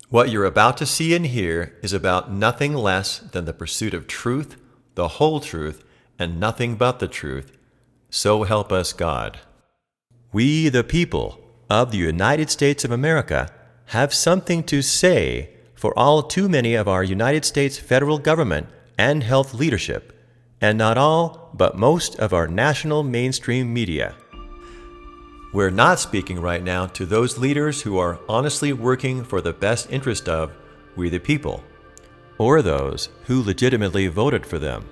What you're about to see and hear is about nothing less than the pursuit of truth, the whole truth, and nothing but the truth. So help us God. We, the people of the United States of America, have something to say for all too many of our United States federal government and health leadership, and not all, but most of our national mainstream media. We're not speaking right now to those leaders who are honestly working for the best interest of we the people, or those who legitimately voted for them.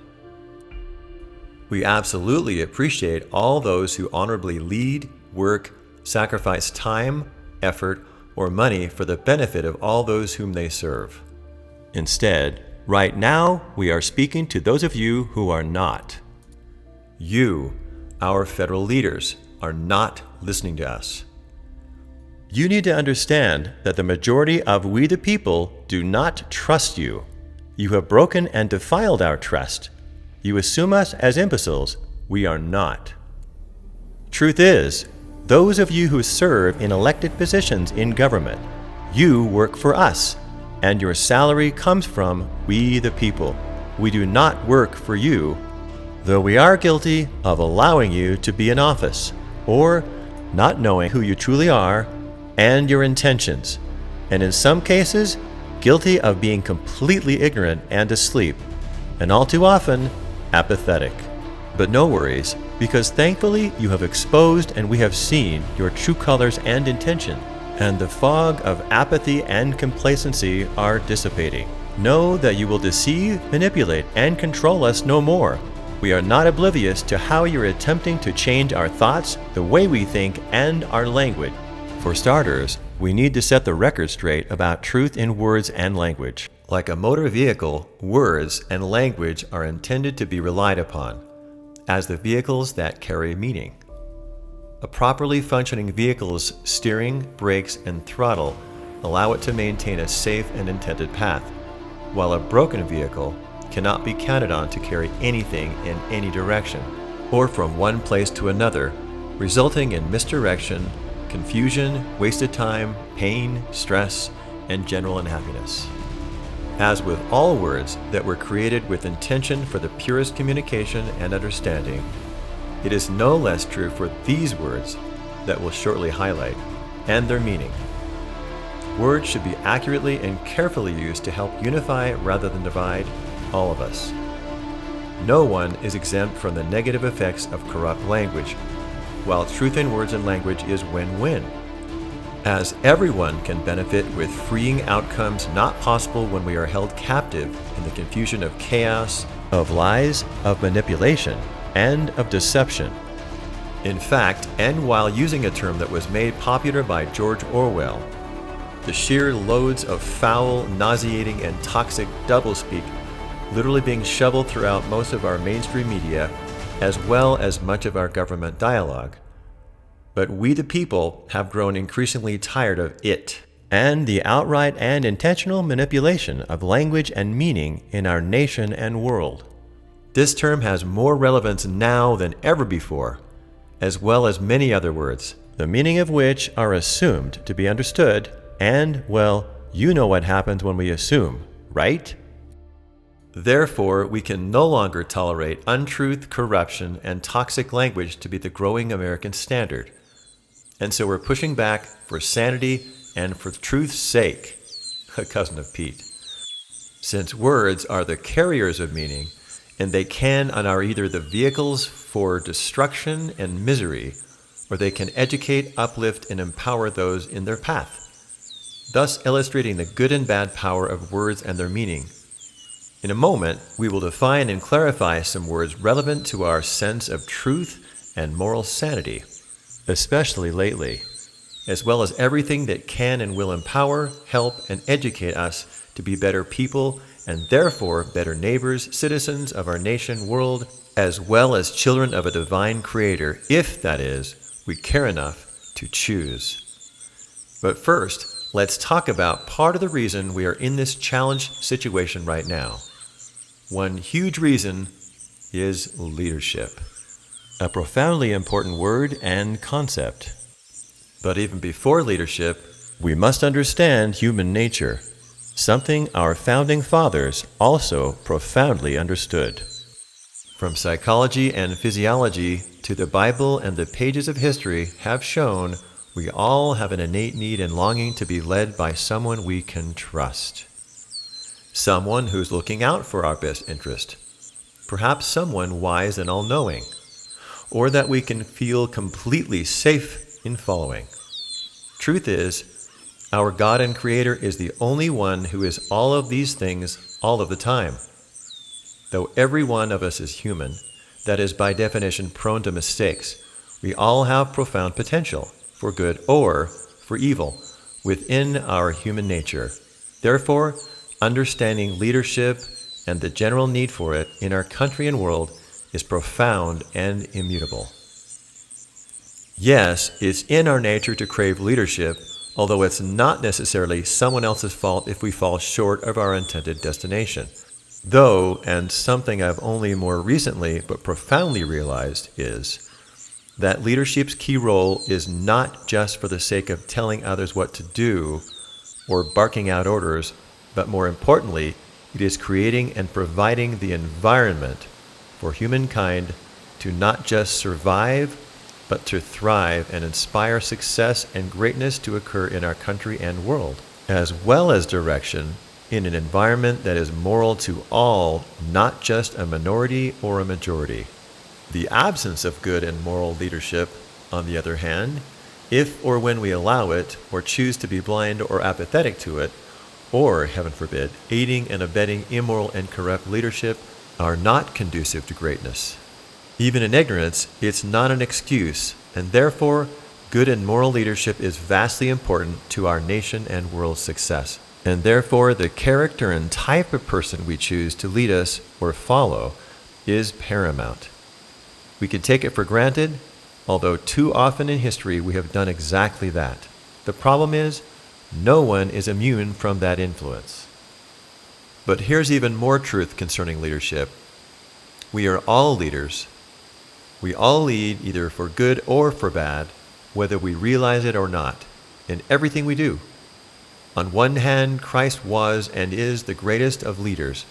We absolutely appreciate all those who honorably lead, work, sacrifice time, effort, or money for the benefit of all those whom they serve. Instead, right now, we are speaking to those of you who are not. You, our federal leaders, are not listening to us. You need to understand that the majority of we the people do not trust you. You have broken and defiled our trust. You assume us as imbeciles. We are not. Truth is, those of you who serve in elected positions in government, you work for us, and your salary comes from we the people. We do not work for you, though we are guilty of allowing you to be in office, or not knowing who you truly are and your intentions, and in some cases, guilty of being completely ignorant and asleep, and all too often, apathetic. But no worries, because thankfully you have exposed and we have seen your true colors and intention, and the fog of apathy and complacency are dissipating. Know that you will deceive, manipulate, and control us no more. We are not oblivious to how you're attempting to change our thoughts, the way we think, and our language. For starters, we need to set the record straight about truth in words and language. Like a motor vehicle, words and language are intended to be relied upon as the vehicles that carry meaning. A properly functioning vehicle's steering, brakes, and throttle allow it to maintain a safe and intended path, while a broken vehicle cannot be counted on to carry anything in any direction, or from one place to another, resulting in misdirection, confusion, wasted time, pain, stress, and general unhappiness. As with all words that were created with intention for the purest communication and understanding, it is no less true for these words that we'll shortly highlight, and their meaning. Words should be accurately and carefully used to help unify rather than divide all of us. No one is exempt from the negative effects of corrupt language, while truth in words and language is win-win, as everyone can benefit with freeing outcomes not possible when we are held captive in the confusion of chaos, of lies, of manipulation, and of deception. In fact, and while using a term that was made popular by George Orwell, the sheer loads of foul, nauseating, and toxic doublespeak literally being shoveled throughout most of our mainstream media, as well as much of our government dialogue. But we the people have grown increasingly tired of it, and the outright and intentional manipulation of language and meaning in our nation and world. This term has more relevance now than ever before, as well as many other words, the meaning of which are assumed to be understood, and, well, you know what happens when we assume, right? Therefore, we can no longer tolerate untruth, corruption, and toxic language to be the growing American standard. And so we're pushing back for sanity and for truth's sake, a cousin of Pete. Since words are the carriers of meaning, and they can and are either the vehicles for destruction and misery, or they can educate, uplift, and empower those in their path, thus illustrating the good and bad power of words and their meaning. In a moment, we will define and clarify some words relevant to our sense of truth and moral sanity, especially lately, as well as everything that can and will empower, help, and educate us to be better people and therefore better neighbors, citizens of our nation, world, as well as children of a divine creator, if, that is, we care enough to choose. But first, let's talk about part of the reason we are in this challenged situation right now. One huge reason is leadership, a profoundly important word and concept. But even before leadership, we must understand human nature, something our founding fathers also profoundly understood. From psychology and physiology to the Bible and the pages of history have shown we all have an innate need and longing to be led by someone we can trust. Someone who's looking out for our best interest. Perhaps someone wise and all-knowing, or that we can feel completely safe in following. Truth is, our God and Creator is the only one who is all of these things all of the time. Though every one of us is human, that is by definition prone to mistakes, we all have profound potential for good or for evil within our human nature. Therefore, understanding leadership and the general need for it in our country and world is profound and immutable. Yes, it's in our nature to crave leadership, although it's not necessarily someone else's fault if we fall short of our intended destination. Though, and something I've only more recently but profoundly realized is, that leadership's key role is not just for the sake of telling others what to do or barking out orders, but more importantly, it is creating and providing the environment for humankind to not just survive, but to thrive and inspire success and greatness to occur in our country and world, as well as direction in an environment that is moral to all, not just a minority or a majority. The absence of good and moral leadership, on the other hand, if or when we allow it or choose to be blind or apathetic to it, or, heaven forbid, aiding and abetting immoral and corrupt leadership, are not conducive to greatness. Even in ignorance, it's not an excuse, and therefore, good and moral leadership is vastly important to our nation and world's success. And therefore, the character and type of person we choose to lead us or follow is paramount. We can take it for granted, although too often in history we have done exactly that. The problem is, no one is immune from that influence. But here's even more truth concerning leadership. We are all leaders. We all lead either for good or for bad, whether we realize it or not, in everything we do. On one hand, Christ was and is the greatest of leaders,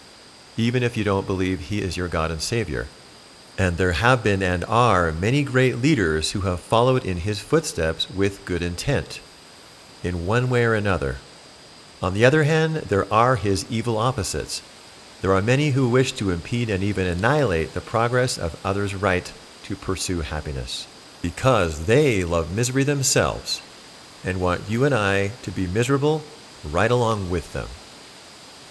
even if you don't believe he is your God and Savior. And there have been and are many great leaders who have followed in his footsteps with good intent, in one way or another. On the other hand, there are his evil opposites. There are many who wish to impede and even annihilate the progress of others' right to pursue happiness, because they love misery themselves and want you and I to be miserable right along with them.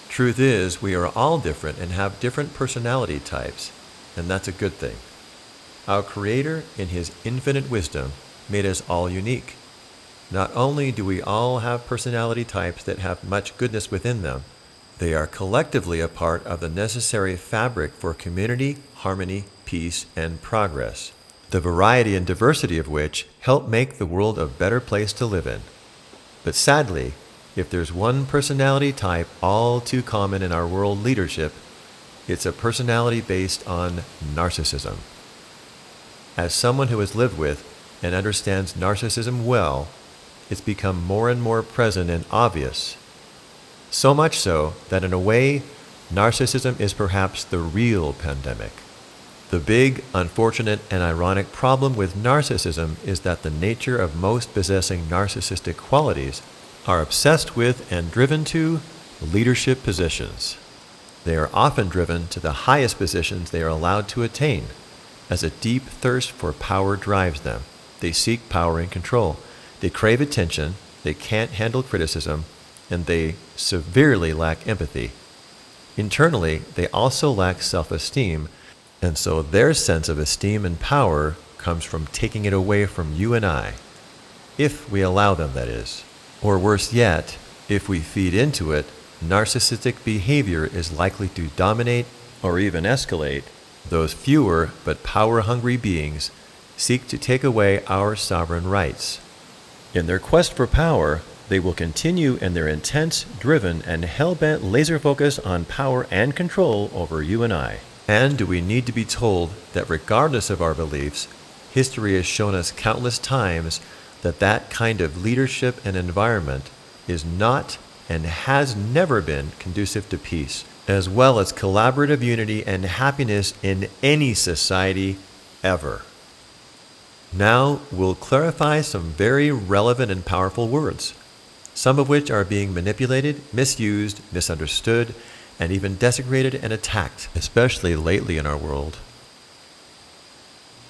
Truth is, we are all different and have different personality types, and that's a good thing. Our Creator, in his infinite wisdom, made us all unique. Not only do we all have personality types that have much goodness within them, they are collectively a part of the necessary fabric for community, harmony, peace, and progress, the variety and diversity of which help make the world a better place to live in. But sadly, if there's one personality type all too common in our world leadership, it's a personality based on narcissism. As someone who has lived with and understands narcissism well, it's become more and more present and obvious. So much so that in a way, narcissism is perhaps the real pandemic. The big, unfortunate, and ironic problem with narcissism is that the nature of most possessing narcissistic qualities are obsessed with and driven to leadership positions. They are often driven to the highest positions they are allowed to attain, as a deep thirst for power drives them. They seek power and control. They crave attention, they can't handle criticism, and they severely lack empathy. Internally, they also lack self-esteem, and so their sense of esteem and power comes from taking it away from you and I, if we allow them, that is. Or worse yet, if we feed into it, narcissistic behavior is likely to dominate or even escalate. Those fewer but power-hungry beings seek to take away our sovereign rights. In their quest for power, they will continue in their intense, driven, and hell-bent laser focus on power and control over you and I. And do we need to be told that regardless of our beliefs, history has shown us countless times that that kind of leadership and environment is not and has never been conducive to peace, as well as collaborative unity and happiness in any society ever. Now we'll clarify some very relevant and powerful words, some of which are being manipulated, misused, misunderstood, and even desecrated and attacked, especially lately in our world.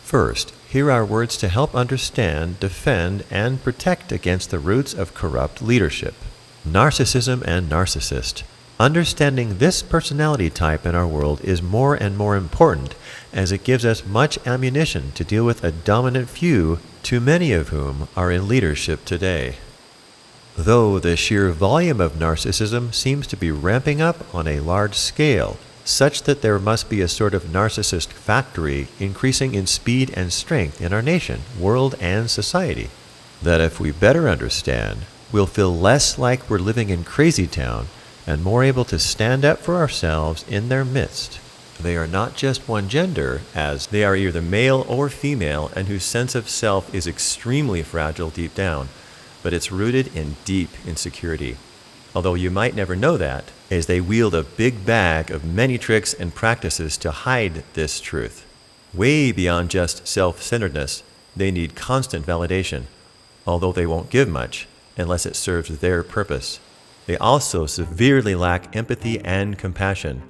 First, here are words to help understand, defend, and protect against the roots of corrupt leadership. Narcissism and narcissist. Understanding this personality type in our world is more and more important, as it gives us much ammunition to deal with a dominant few, too many of whom are in leadership today. Though the sheer volume of narcissism seems to be ramping up on a large scale, such that there must be a sort of narcissist factory increasing in speed and strength in our nation, world, and society, that if we better understand, we'll feel less like we're living in crazy town and more able to stand up for ourselves in their midst. They are not just one gender, as they are either male or female and whose sense of self is extremely fragile deep down, but it's rooted in deep insecurity. Although you might never know that, as they wield a big bag of many tricks and practices to hide this truth. Way beyond just self-centeredness, they need constant validation, although they won't give much unless it serves their purpose. They also severely lack empathy and compassion,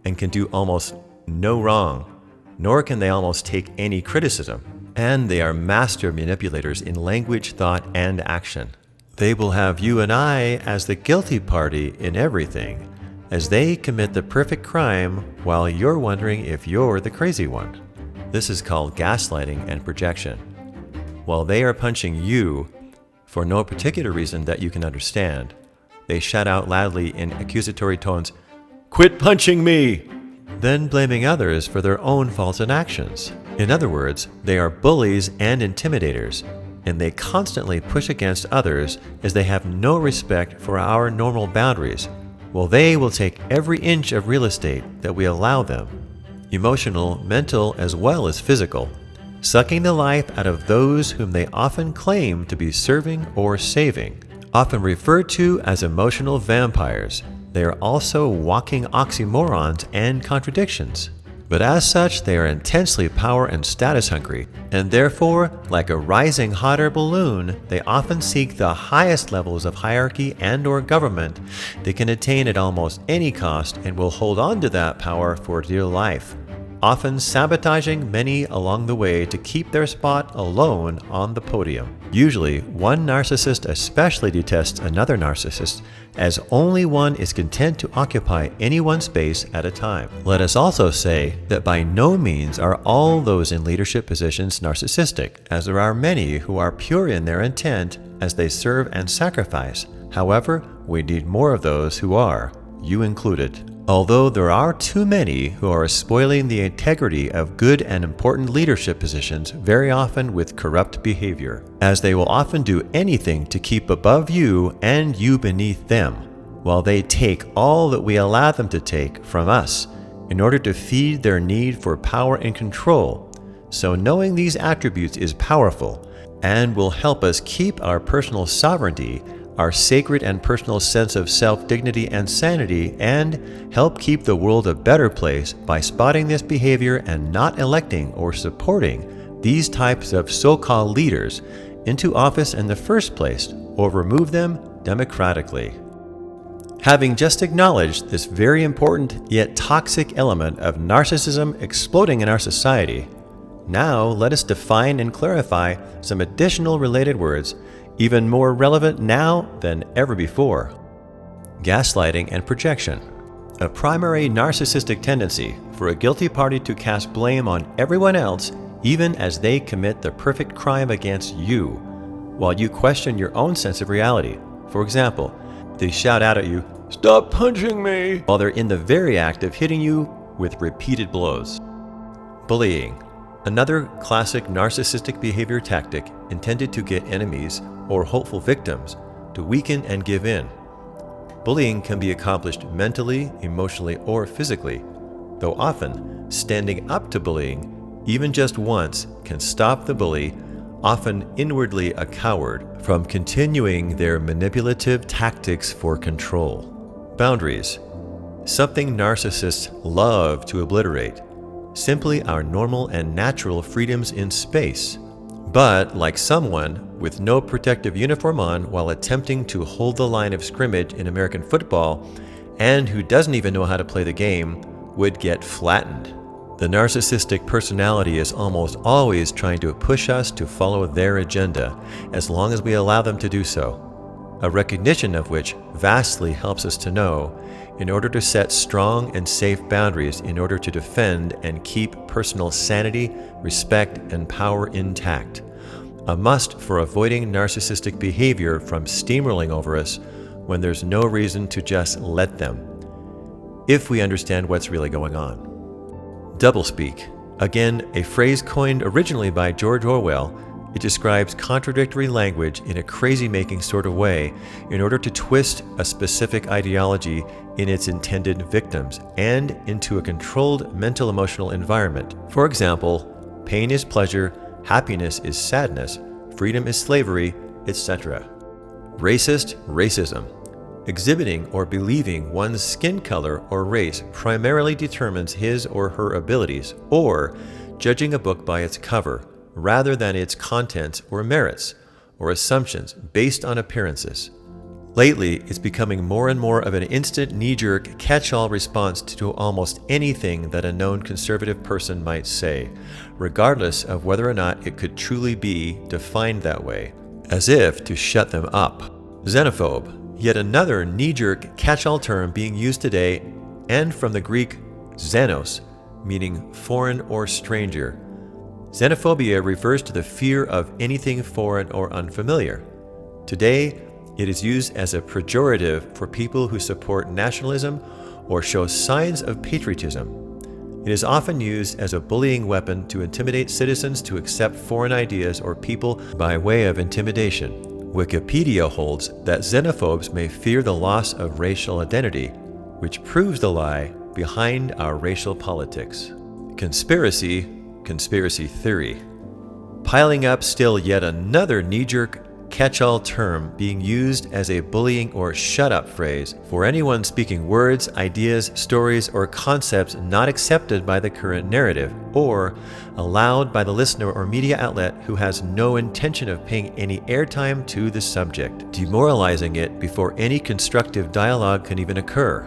and can do almost no wrong, nor can they almost take any criticism. And they are master manipulators in language, thought, and action. They will have you and I as the guilty party in everything, as they commit the perfect crime while you're wondering if you're the crazy one. This is called gaslighting and projection. While they are punching you, for no particular reason that you can understand, they shout out loudly in accusatory tones, "Quit punching me!" then blaming others for their own faults and actions. In other words, they are bullies and intimidators, and they constantly push against others as they have no respect for our normal boundaries, while they will take every inch of real estate that we allow them, emotional, mental, as well as physical, sucking the life out of those whom they often claim to be serving or saving. Often referred to as emotional vampires, they are also walking oxymorons and contradictions. But as such, they are intensely power and status hungry, and therefore, like a rising hot air balloon, they often seek the highest levels of hierarchy and/or government they can attain at almost any cost, and will hold on to that power for dear life, often sabotaging many along the way to keep their spot alone on the podium. Usually, one narcissist especially detests another narcissist, as only one is content to occupy any one space at a time. Let us also say that by no means are all those in leadership positions narcissistic, as there are many who are pure in their intent as they serve and sacrifice. However, we need more of those who are, you included. Although there are too many who are spoiling the integrity of good and important leadership positions, very often with corrupt behavior, as they will often do anything to keep above you and you beneath them, while they take all that we allow them to take from us in order to feed their need for power and control. So knowing these attributes is powerful and will help us keep our personal sovereignty, our sacred and personal sense of self-dignity and sanity, and help keep the world a better place by spotting this behavior and not electing or supporting these types of so-called leaders into office in the first place, or remove them democratically. Having just acknowledged this very important yet toxic element of narcissism exploding in our society, now let us define and clarify some additional related words even more relevant now than ever before. Gaslighting and projection. A primary narcissistic tendency for a guilty party to cast blame on everyone else, even as they commit the perfect crime against you, while you question your own sense of reality. For example, they shout out at you, "Stop punching me," while they're in the very act of hitting you with repeated blows. Bullying. Another classic narcissistic behavior tactic intended to get enemies or hopeful victims to weaken and give in. Bullying can be accomplished mentally, emotionally, or physically, though often standing up to bullying, even just once, can stop the bully, often inwardly a coward, from continuing their manipulative tactics for control. Boundaries. Something narcissists love to obliterate. Simply our normal and natural freedoms in space. But, like someone with no protective uniform on while attempting to hold the line of scrimmage in American football, and who doesn't even know how to play the game, would get flattened. The narcissistic personality is almost always trying to push us to follow their agenda, as long as we allow them to do so. A recognition of which vastly helps us to know, in order to set strong and safe boundaries in order to defend and keep personal sanity, respect, and power intact. A must for avoiding narcissistic behavior from steamrolling over us when there's no reason to just let them, if we understand what's really going on. Doublespeak. Again, a phrase coined originally by George Orwell, it describes contradictory language in a crazy-making sort of way in order to twist a specific ideology in its intended victims and into a controlled mental-emotional environment. For example, pain is pleasure, happiness is sadness, freedom is slavery, etc. Racist racism. Exhibiting or believing one's skin color or race primarily determines his or her abilities, or judging a book by its cover, rather than its contents or merits, or assumptions based on appearances. Lately, it's becoming more and more of an instant knee-jerk catch-all response to almost anything that a known conservative person might say, regardless of whether or not it could truly be defined that way, as if to shut them up. Xenophobe. Yet another knee-jerk catch-all term being used today, and from the Greek xenos, meaning foreign or stranger. Xenophobia refers to the fear of anything foreign or unfamiliar. Today, it is used as a pejorative for people who support nationalism or show signs of patriotism. It is often used as a bullying weapon to intimidate citizens to accept foreign ideas or people by way of intimidation. Wikipedia holds that xenophobes may fear the loss of racial identity, which proves the lie behind our racial politics. Conspiracy theory. Piling up still yet another knee-jerk catch-all term being used as a bullying or shut-up phrase for anyone speaking words, ideas, stories, or concepts not accepted by the current narrative, or allowed by the listener or media outlet who has no intention of paying any airtime to the subject, demoralizing it before any constructive dialogue can even occur.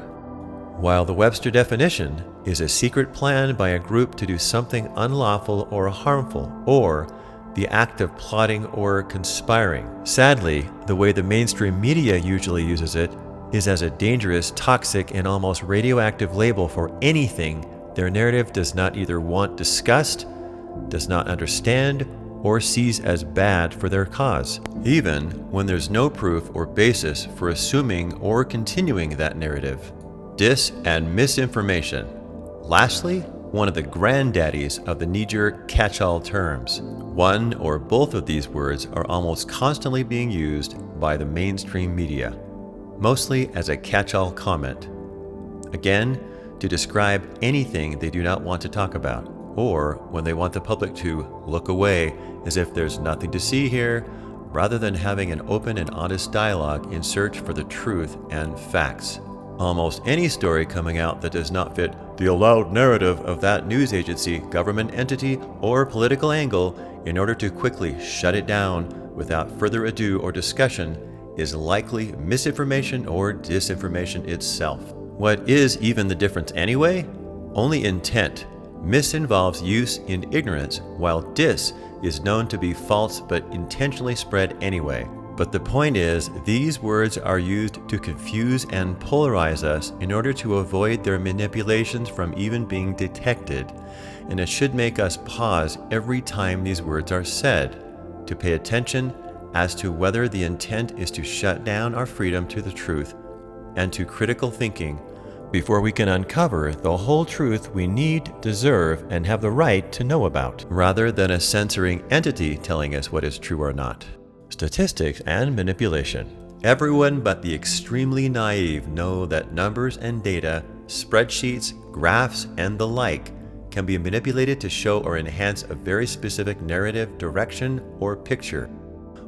While the Webster definition is a secret plan by a group to do something unlawful or harmful, or the act of plotting or conspiring. Sadly, the way the mainstream media usually uses it is as a dangerous, toxic, and almost radioactive label for anything their narrative does not either want discussed, does not understand, or sees as bad for their cause, even when there's no proof or basis for assuming or continuing that narrative. Dis and misinformation. Lastly, one of the granddaddies of the knee-jerk catch-all terms. One or both of these words are almost constantly being used by the mainstream media, mostly as a catch-all comment. Again, to describe anything they do not want to talk about, or when they want the public to look away as if there's nothing to see here, rather than having an open and honest dialogue in search for the truth and facts. Almost any story coming out that does not fit the allowed narrative of that news agency, government entity, or political angle in order to quickly shut it down without further ado or discussion is likely misinformation or disinformation itself. What is even the difference anyway? Only intent. Mis involves use in ignorance, while dis is known to be false but intentionally spread anyway. But the point is, these words are used to confuse and polarize us in order to avoid their manipulations from even being detected, and it should make us pause every time these words are said, to pay attention as to whether the intent is to shut down our freedom to the truth and to critical thinking before we can uncover the whole truth we need, deserve, and have the right to know about, rather than a censoring entity telling us what is true or not. Statistics and manipulation. Everyone but the extremely naive know that numbers and data, spreadsheets, graphs, and the like can be manipulated to show or enhance a very specific narrative, direction, or picture.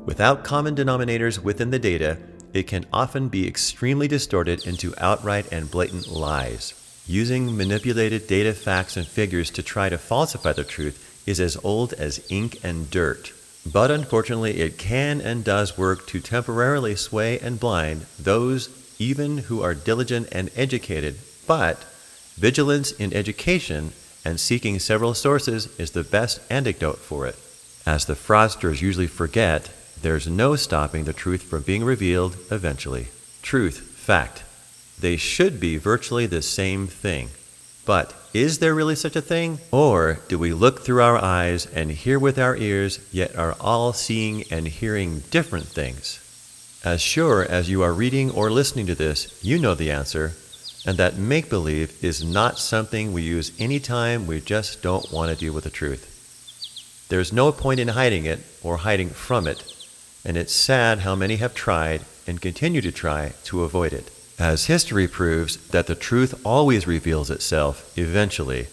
Without common denominators within the data, it can often be extremely distorted into outright and blatant lies. Using manipulated data, facts, and figures to try to falsify the truth is as old as ink and dirt. But unfortunately, it can and does work to temporarily sway and blind those even who are diligent and educated, but vigilance in education and seeking several sources is the best antidote for it. As the fraudsters usually forget, there's no stopping the truth from being revealed eventually. Truth, fact. They should be virtually the same thing. But is there really such a thing? Or do we look through our eyes and hear with our ears, yet are all seeing and hearing different things? As sure as you are reading or listening to this, you know the answer, and that make-believe is not something we use anytime we just don't want to deal with the truth. There's no point in hiding it or hiding from it, and it's sad how many have tried and continue to try to avoid it. As history proves that the truth always reveals itself eventually.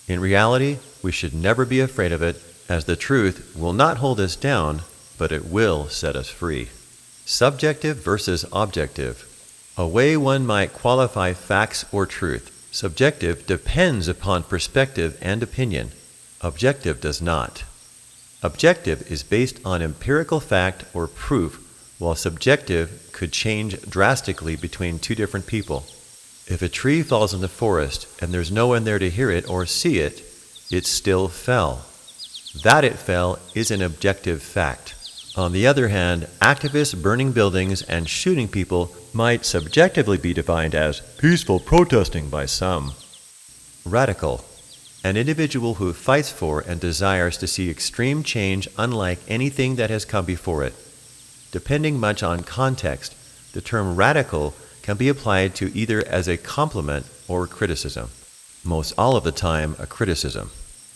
In reality, we should never be afraid of it, as the truth will not hold us down, but it will set us free. Subjective versus objective. A way one might qualify facts or truth. Subjective depends upon perspective and opinion. Objective does not. Objective is based on empirical fact or proof, while subjective could change drastically between two different people. If a tree falls in the forest and there's no one there to hear it or see it, it still fell. That it fell is an objective fact. On the other hand, activists burning buildings and shooting people might subjectively be defined as peaceful protesting by some. Radical. An individual who fights for and desires to see extreme change unlike anything that has come before it. Depending much on context, the term radical can be applied to either as a compliment or criticism. Most all of the time, a criticism.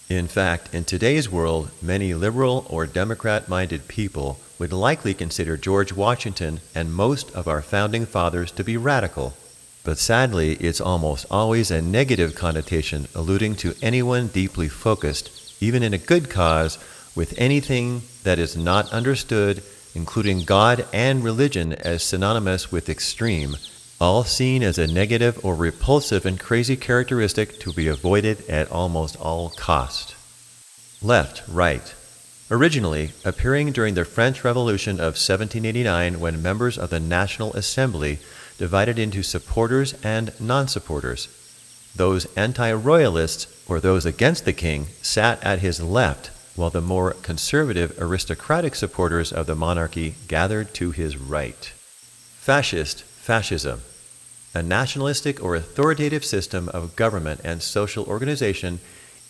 In fact, in today's world, many liberal or Democrat-minded people would likely consider George Washington and most of our founding fathers to be radical. But sadly, it's almost always a negative connotation alluding to anyone deeply focused, even in a good cause, with anything that is not understood, including God and religion as synonymous with extreme, all seen as a negative or repulsive and crazy characteristic to be avoided at almost all cost. Left, right. Originally, appearing during the French Revolution of 1789 when members of the National Assembly divided into supporters and non-supporters. Those anti-royalists, or those against the king, sat at his left, while the more conservative aristocratic supporters of the monarchy gathered to his right. Fascist, fascism. A nationalistic or authoritative system of government and social organization,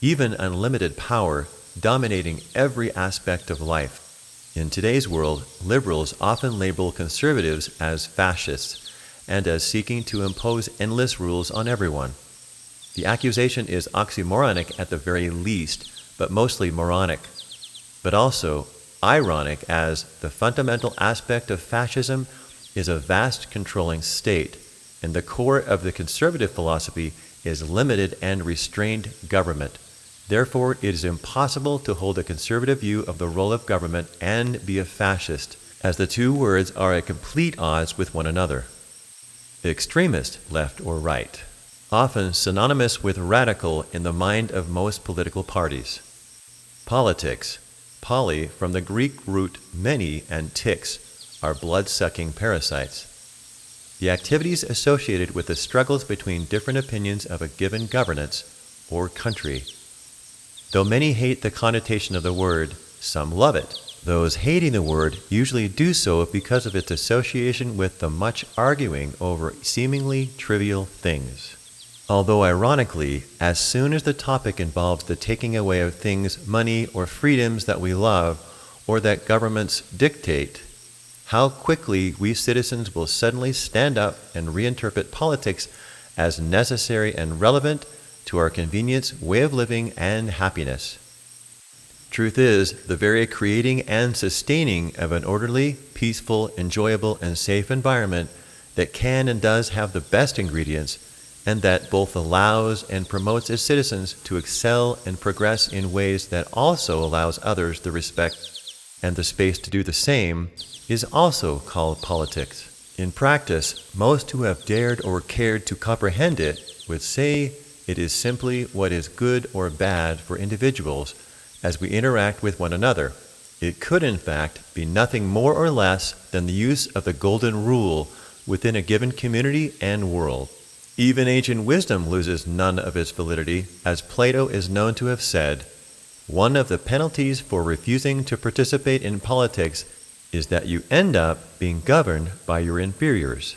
even unlimited power, dominating every aspect of life. In today's world, liberals often label conservatives as fascists, and as seeking to impose endless rules on everyone. The accusation is oxymoronic at the very least, but mostly moronic, but also ironic, as the fundamental aspect of fascism is a vast controlling state, and the core of the conservative philosophy is limited and restrained government. Therefore, it is impossible to hold a conservative view of the role of government and be a fascist, as the two words are at complete odds with one another. Extremist, left or right. Often synonymous with radical in the mind of most political parties. Politics. Poly, from the Greek root many, and ticks, are blood-sucking parasites. The activities associated with the struggles between different opinions of a given governance or country. Though many hate the connotation of the word, some love it. Those hating the word usually do so because of its association with the much arguing over seemingly trivial things. Although ironically, as soon as the topic involves the taking away of things, money, or freedoms that we love, or that governments dictate, how quickly we citizens will suddenly stand up and reinterpret politics as necessary and relevant to our convenience, way of living, and happiness. Truth is, the very creating and sustaining of an orderly, peaceful, enjoyable, and safe environment that can and does have the best ingredients, and that both allows and promotes its citizens to excel and progress in ways that also allows others the respect and the space to do the same, is also called politics. In practice, most who have dared or cared to comprehend it would say it is simply what is good or bad for individuals as we interact with one another. It could, in fact, be nothing more or less than the use of the golden rule within a given community and world. Even ancient wisdom loses none of its validity, as Plato is known to have said, "One of the penalties for refusing to participate in politics is that you end up being governed by your inferiors."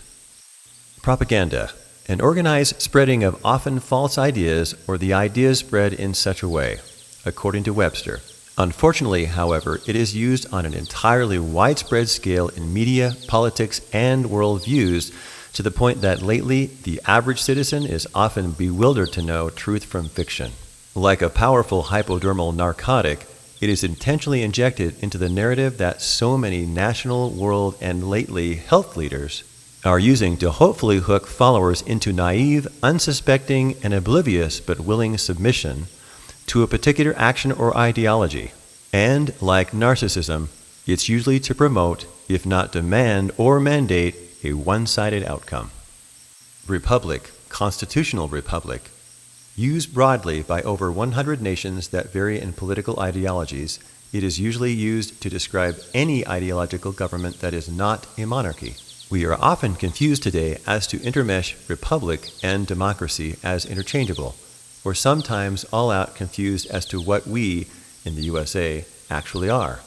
Propaganda, an organized spreading of often false ideas or the ideas spread in such a way, according to Webster. Unfortunately, however, it is used on an entirely widespread scale in media, politics, and worldviews, to the point that lately the average citizen is often bewildered to know truth from fiction. Like a powerful hypodermal narcotic, it is intentionally injected into the narrative that so many national, world, and lately health leaders are using to hopefully hook followers into naive, unsuspecting, and oblivious but willing submission to a particular action or ideology. And, like narcissism, it's usually to promote, if not demand or mandate, a one-sided outcome. Republic, constitutional republic. Used broadly by over 100 nations that vary in political ideologies, it is usually used to describe any ideological government that is not a monarchy. We are often confused today as to intermesh republic and democracy as interchangeable, or sometimes all out confused as to what we, in the USA, actually are.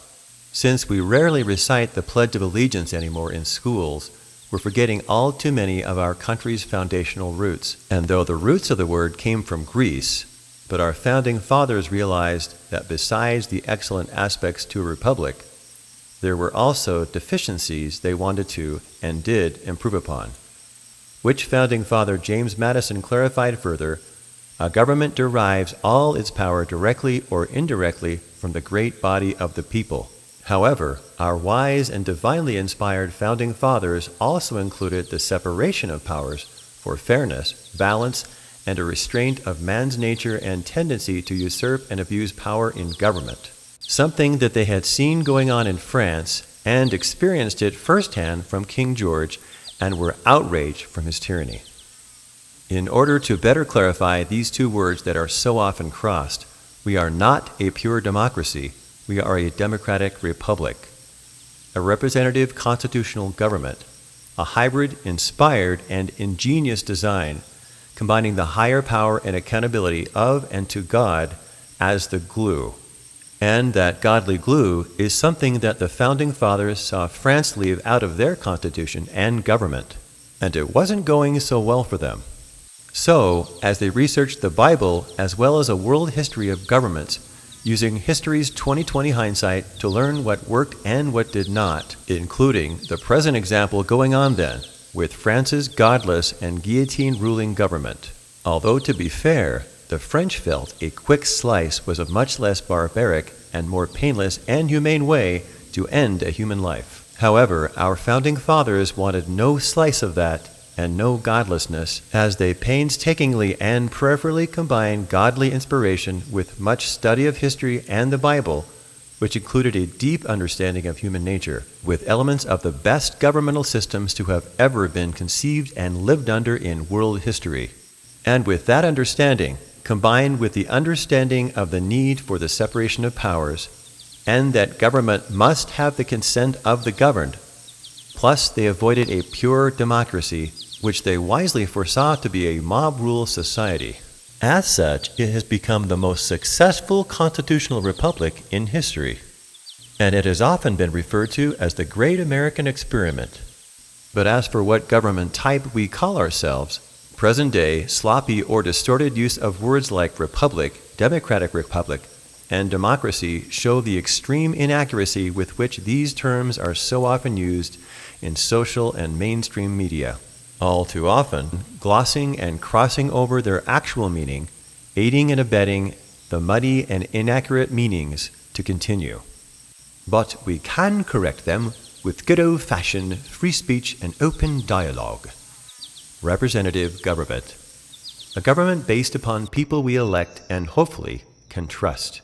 Since we rarely recite the Pledge of Allegiance anymore in schools, we're forgetting all too many of our country's foundational roots. And though the roots of the word came from Greece, but our founding fathers realized that besides the excellent aspects to a republic, there were also deficiencies they wanted to and did improve upon. Which founding father James Madison clarified further, "A government derives all its power directly or indirectly from the great body of the people." However, our wise and divinely inspired founding fathers also included the separation of powers for fairness, balance, and a restraint of man's nature and tendency to usurp and abuse power in government, something that they had seen going on in France and experienced it firsthand from King George and were outraged from his tyranny. In order to better clarify these two words that are so often crossed, we are not a pure democracy. We are a democratic republic, a representative constitutional government, a hybrid, inspired, and ingenious design, combining the higher power and accountability of and to God as the glue. And that godly glue is something that the founding fathers saw France leave out of their constitution and government, and it wasn't going so well for them. So, as they researched the Bible as well as a world history of governments, using history's 2020 hindsight to learn what worked and what did not, including the present example going on then, with France's godless and guillotine-ruling government. Although, to be fair, the French felt a quick slice was a much less barbaric and more painless and humane way to end a human life. However, our founding fathers wanted no slice of that and no godlessness, as they painstakingly and prayerfully combined godly inspiration with much study of history and the Bible, which included a deep understanding of human nature, with elements of the best governmental systems to have ever been conceived and lived under in world history. And with that understanding, combined with the understanding of the need for the separation of powers, and that government must have the consent of the governed, plus they avoided a pure democracy, which they wisely foresaw to be a mob-rule society. As such, it has become the most successful constitutional republic in history, and it has often been referred to as the Great American Experiment. But as for what government type we call ourselves, present-day, sloppy or distorted use of words like republic, democratic republic, and democracy show the extreme inaccuracy with which these terms are so often used in social and mainstream media, all too often glossing and crossing over their actual meaning, aiding and abetting the muddy and inaccurate meanings to continue. But we can correct them with good old-fashioned free speech and open dialogue. Representative government. A government based upon people we elect and hopefully can trust.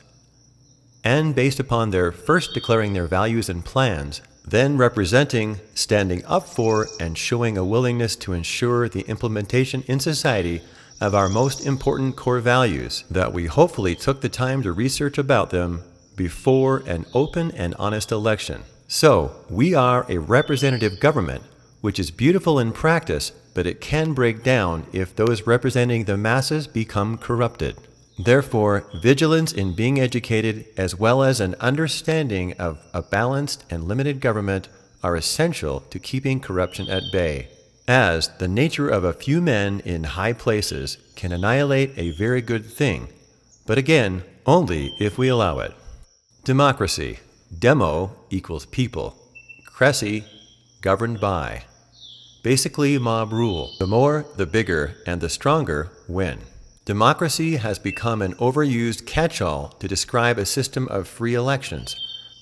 And based upon their first declaring their values and plans, then representing, standing up for, and showing a willingness to ensure the implementation in society of our most important core values, that we hopefully took the time to research about them before an open and honest election. So, we are a representative government, which is beautiful in practice, but it can break down if those representing the masses become corrupted. Therefore, vigilance in being educated as well as an understanding of a balanced and limited government are essential to keeping corruption at bay, as the nature of a few men in high places can annihilate a very good thing, but again, only if we allow it. Democracy. Demo equals people. Cracy, governed by. Basically, mob rule. The more, the bigger, and the stronger win. Democracy has become an overused catch-all to describe a system of free elections,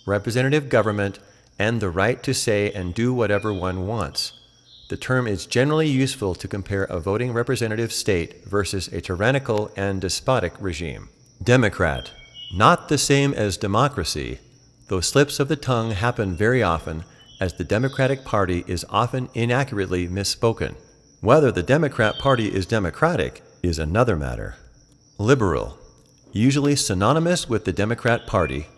representative government, and the right to say and do whatever one wants. The term is generally useful to compare a voting representative state versus a tyrannical and despotic regime. Democrat. Not the same as democracy, though slips of the tongue happen very often, as the Democratic Party is often inaccurately misspoken. Whether the Democrat Party is democratic is another matter. Liberal. Usually synonymous with the Democrat Party,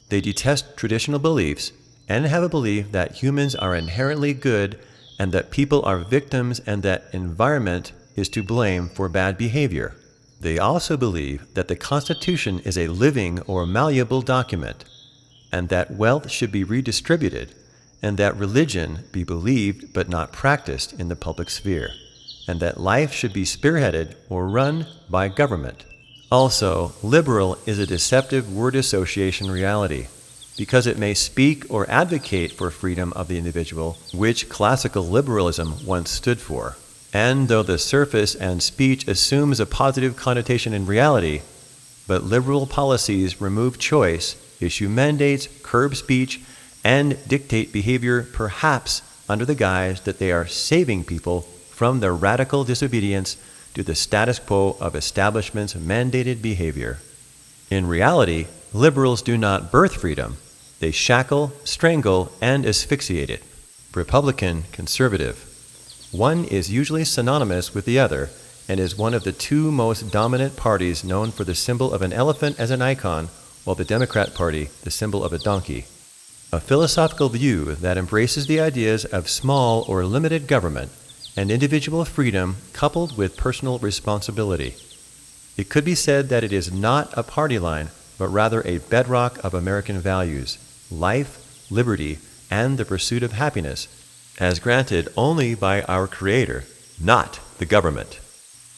they detest traditional beliefs and have a belief that humans are inherently good and that people are victims and that environment is to blame for bad behavior. They also believe that the Constitution is a living or malleable document, and that wealth should be redistributed, and that religion be believed but not practiced in the public sphere, and that life should be spearheaded or run by government. Also, liberal is a deceptive word association reality, because it may speak or advocate for freedom of the individual, which classical liberalism once stood for. And though the surface and speech assumes a positive connotation in reality, but liberal policies remove choice, issue mandates, curb speech, and dictate behavior, perhaps under the guise that they are saving people from their radical disobedience to the status quo of establishment's mandated behavior. In reality, liberals do not birth freedom. They shackle, strangle, and asphyxiate it. Republican, conservative. One is usually synonymous with the other and is one of the two most dominant parties known for the symbol of an elephant as an icon, while the Democrat Party, the symbol of a donkey. A philosophical view that embraces the ideas of small or limited government and individual freedom coupled with personal responsibility. It could be said that it is not a party line, but rather a bedrock of American values, life, liberty, and the pursuit of happiness, as granted only by our Creator, not the government.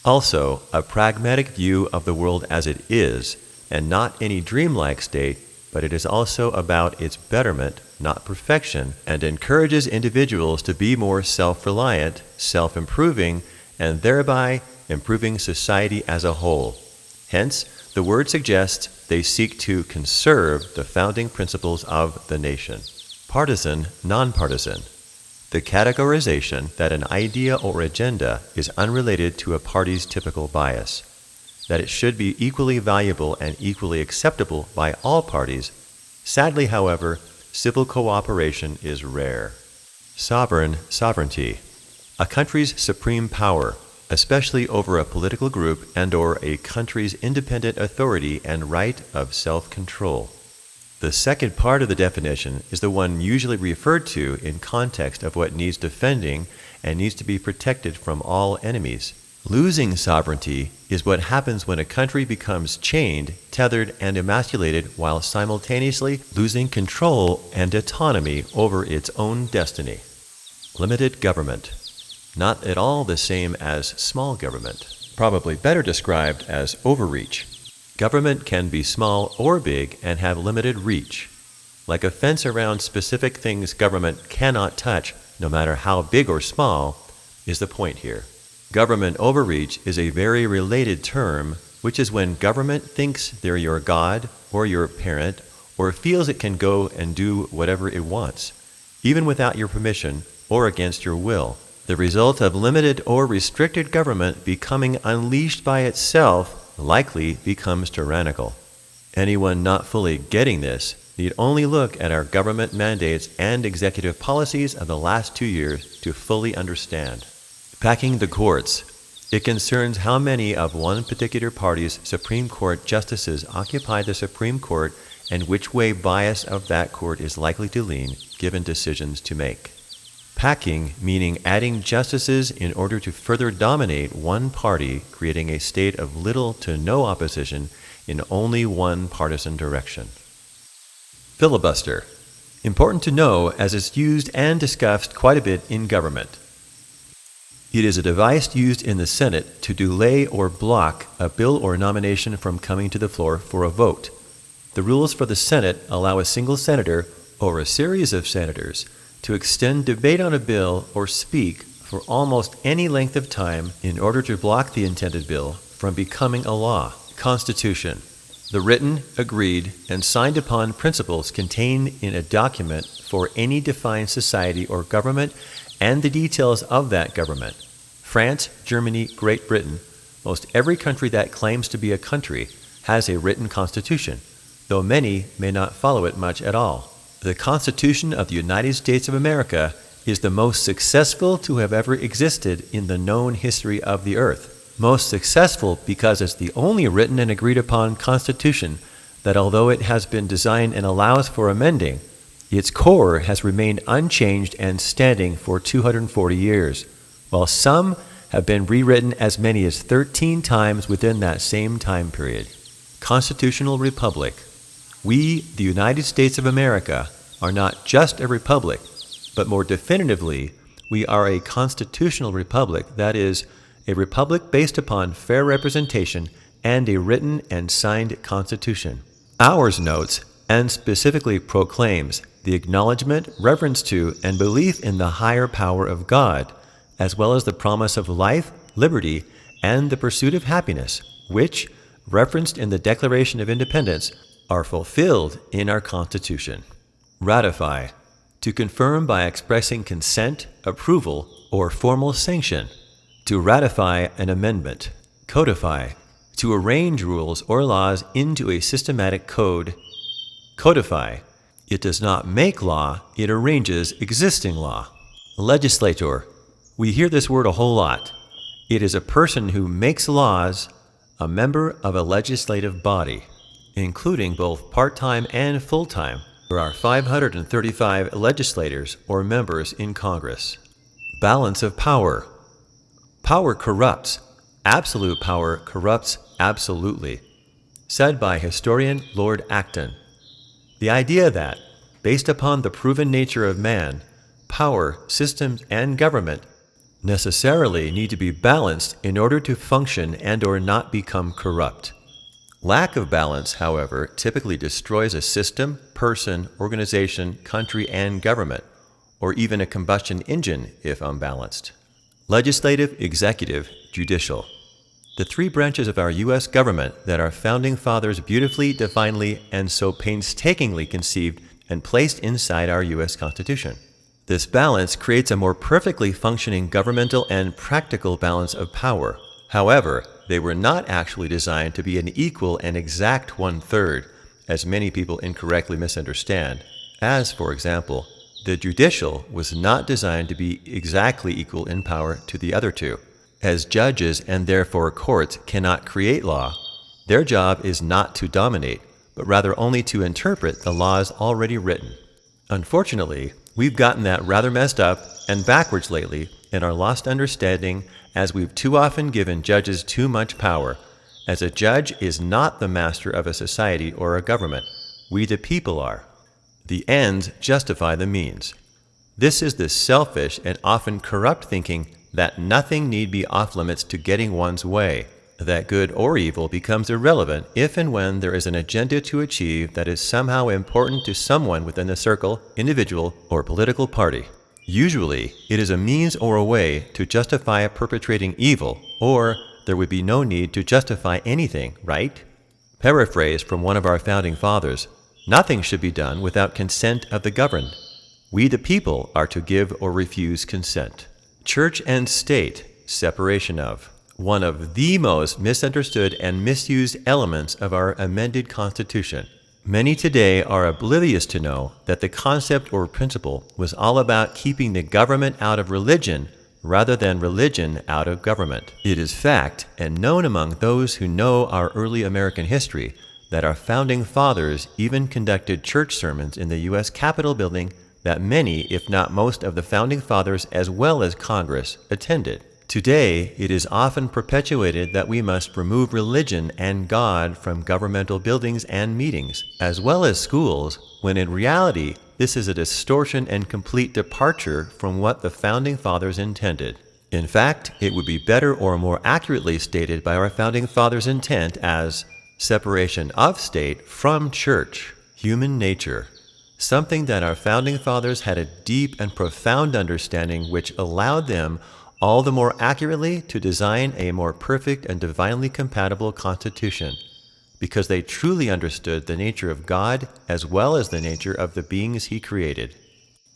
Also, a pragmatic view of the world as it is, and not any dreamlike state, but it is also about its betterment, not perfection, and encourages individuals to be more self-reliant, self-improving, and thereby improving society as a whole. Hence, the word suggests they seek to conserve the founding principles of the nation. Partisan, nonpartisan. The categorization that an idea or agenda is unrelated to a party's typical bias, that it should be equally valuable and equally acceptable by all parties. Sadly, however, civil cooperation is rare. Sovereignty. A country's supreme power, especially over a political group and/or a country's independent authority and right of self-control. The second part of the definition is the one usually referred to in context of what needs defending and needs to be protected from all enemies. Losing sovereignty is what happens when a country becomes chained, tethered, and emasculated while simultaneously losing control and autonomy over its own destiny. Limited government. Not at all the same as small government. Probably better described as overreach. Government can be small or big and have limited reach. Like a fence around specific things government cannot touch, no matter how big or small, is the point here. Government overreach is a very related term, which is when government thinks they're your God or your parent, or feels it can go and do whatever it wants, even without your permission or against your will. The result of limited or restricted government becoming unleashed by itself likely becomes tyrannical. Anyone not fully getting this need only look at our government mandates and executive policies of the last 2 years to fully understand. Packing the courts. It concerns how many of one particular party's Supreme Court justices occupy the Supreme Court and which way bias of that court is likely to lean given decisions to make. Packing, meaning adding justices in order to further dominate one party, creating a state of little to no opposition in only one partisan direction. Filibuster. Important to know as it's used and discussed quite a bit in government. It is a device used in the Senate to delay or block a bill or nomination from coming to the floor for a vote. The rules for the Senate allow a single senator or a series of senators to extend debate on a bill or speak for almost any length of time in order to block the intended bill from becoming a law. Constitution. The written, agreed, and signed upon principles contained in a document for any defined society or government and the details of that government. France, Germany, Great Britain, most every country that claims to be a country has a written constitution, though many may not follow it much at all. The Constitution of the United States of America is the most successful to have ever existed in the known history of the earth. Most successful because it's the only written and agreed upon constitution that, although it has been designed and allows for amending, its core has remained unchanged and standing for 240 years, while some have been rewritten as many as 13 times within that same time period. Constitutional Republic. We, the United States of America, are not just a republic, but more definitively, we are a constitutional republic, that is, a republic based upon fair representation and a written and signed constitution. Ours notes, and specifically proclaims, the acknowledgement, reverence to, and belief in the higher power of God, as well as the promise of life, liberty, and the pursuit of happiness, which, referenced in the Declaration of Independence, are fulfilled in our Constitution. Ratify. To confirm by expressing consent, approval, or formal sanction. To ratify an amendment. Codify. To arrange rules or laws into a systematic code. Codify. It does not make law, it arranges existing law. Legislator. We hear this word a whole lot. It is a person who makes laws, a member of a legislative body, including both part-time and full-time. There are 535 legislators or members in Congress. Balance of power. Power corrupts. Absolute power corrupts absolutely. Said by historian Lord Acton. The idea that, based upon the proven nature of man, power, systems, and government necessarily need to be balanced in order to function and/or not become corrupt. Lack of balance, however, typically destroys a system, person, organization, country, and government, or even a combustion engine if unbalanced. Legislative, executive, judicial. The three branches of our U.S. government that our founding fathers beautifully, divinely, and so painstakingly conceived and placed inside our U.S. Constitution. This balance creates a more perfectly functioning governmental and practical balance of power. However, they were not actually designed to be an equal and exact one-third, as many people incorrectly misunderstand, as, for example, the judicial was not designed to be exactly equal in power to the other two. As judges and therefore courts cannot create law, their job is not to dominate, but rather only to interpret the laws already written. Unfortunately, we've gotten that rather messed up and backwards lately in our lost understanding, as we've too often given judges too much power, as a judge is not the master of a society or a government. We the people are. The ends justify the means. This is the selfish and often corrupt thinking that nothing need be off limits to getting one's way, that good or evil becomes irrelevant if and when there is an agenda to achieve that is somehow important to someone within the circle, individual, or political party. Usually, it is a means or a way to justify perpetrating evil, or there would be no need to justify anything, right? Paraphrase from one of our founding fathers, nothing should be done without consent of the governed. We the people are to give or refuse consent. Church and state, separation of. One of the most misunderstood and misused elements of our amended Constitution. Many today are oblivious to know that the concept or principle was all about keeping the government out of religion rather than religion out of government. It is fact and known among those who know our early American history that our founding fathers even conducted church sermons in the U.S. Capitol building that many, if not most, of the founding fathers as well as Congress attended. Today, it is often perpetuated that we must remove religion and God from governmental buildings and meetings, as well as schools, when in reality, this is a distortion and complete departure from what the founding fathers intended. In fact, it would be better or more accurately stated by our founding fathers' intent as separation of state from church, human nature. Something that our founding fathers had a deep and profound understanding which allowed them all the more accurately to design a more perfect and divinely compatible constitution, because they truly understood the nature of God as well as the nature of the beings He created.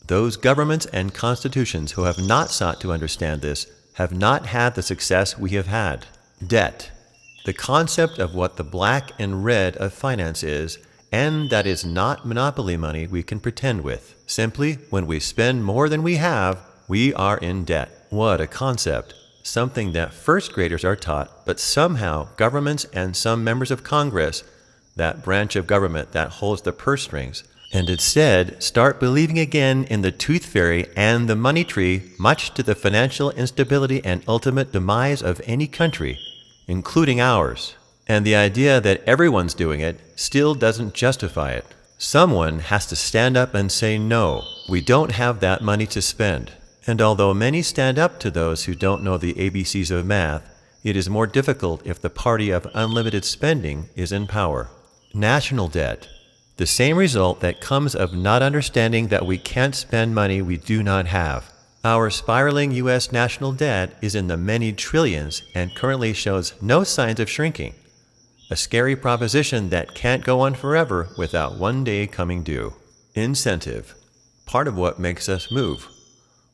Those governments and constitutions who have not sought to understand this have not had the success we have had. Debt, the concept of what the black and red of finance is, and that is not monopoly money we can pretend with. Simply, when we spend more than we have, we are in debt. What a concept. Something that first graders are taught, but somehow governments and some members of Congress, that branch of government that holds the purse strings, and instead start believing again in the tooth fairy and the money tree, much to the financial instability and ultimate demise of any country, including ours. And the idea that everyone's doing it still doesn't justify it. Someone has to stand up and say, no, we don't have that money to spend. And although many stand up to those who don't know the ABCs of math, it is more difficult if the party of unlimited spending is in power. National debt. The same result that comes of not understanding that we can't spend money we do not have. Our spiraling U.S. national debt is in the many trillions and currently shows no signs of shrinking. A scary proposition that can't go on forever without one day coming due. Incentive. Part of what makes us move.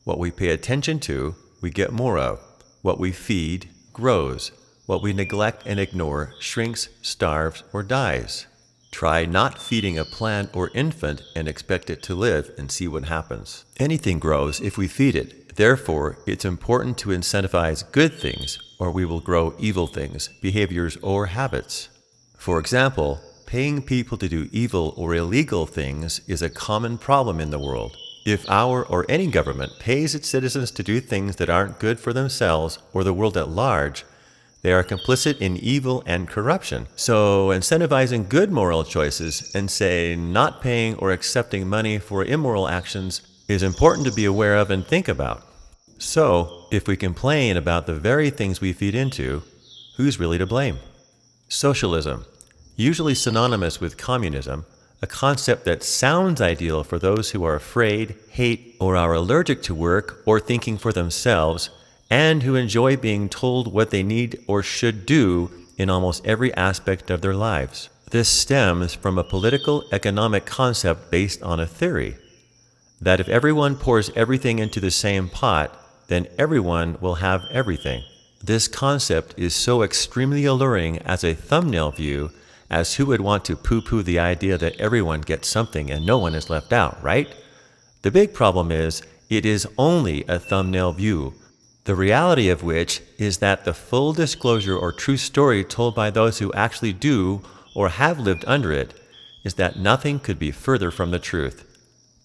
What we pay attention to, we get more of. What we feed, grows. What we neglect and ignore, shrinks, starves, or dies. Try not feeding a plant or infant and expect it to live and see what happens. Anything grows if we feed it. Therefore, it's important to incentivize good things, or we will grow evil things, behaviors, or habits. For example, paying people to do evil or illegal things is a common problem in the world. If our or any government pays its citizens to do things that aren't good for themselves or the world at large, they are complicit in evil and corruption. So incentivizing good moral choices and say not paying or accepting money for immoral actions is important to be aware of and think about. So if we complain about the very things we feed into, who's really to blame? Socialism, usually synonymous with communism, a concept that sounds ideal for those who are afraid, hate, or are allergic to work or thinking for themselves, and who enjoy being told what they need or should do in almost every aspect of their lives. This stems from a political economic concept based on a theory that if everyone pours everything into the same pot, then everyone will have everything. This concept is so extremely alluring as a thumbnail view, as who would want to poo-poo the idea that everyone gets something and no one is left out, right? The big problem is, it is only a thumbnail view, the reality of which is that the full disclosure or true story told by those who actually do or have lived under it is that nothing could be further from the truth,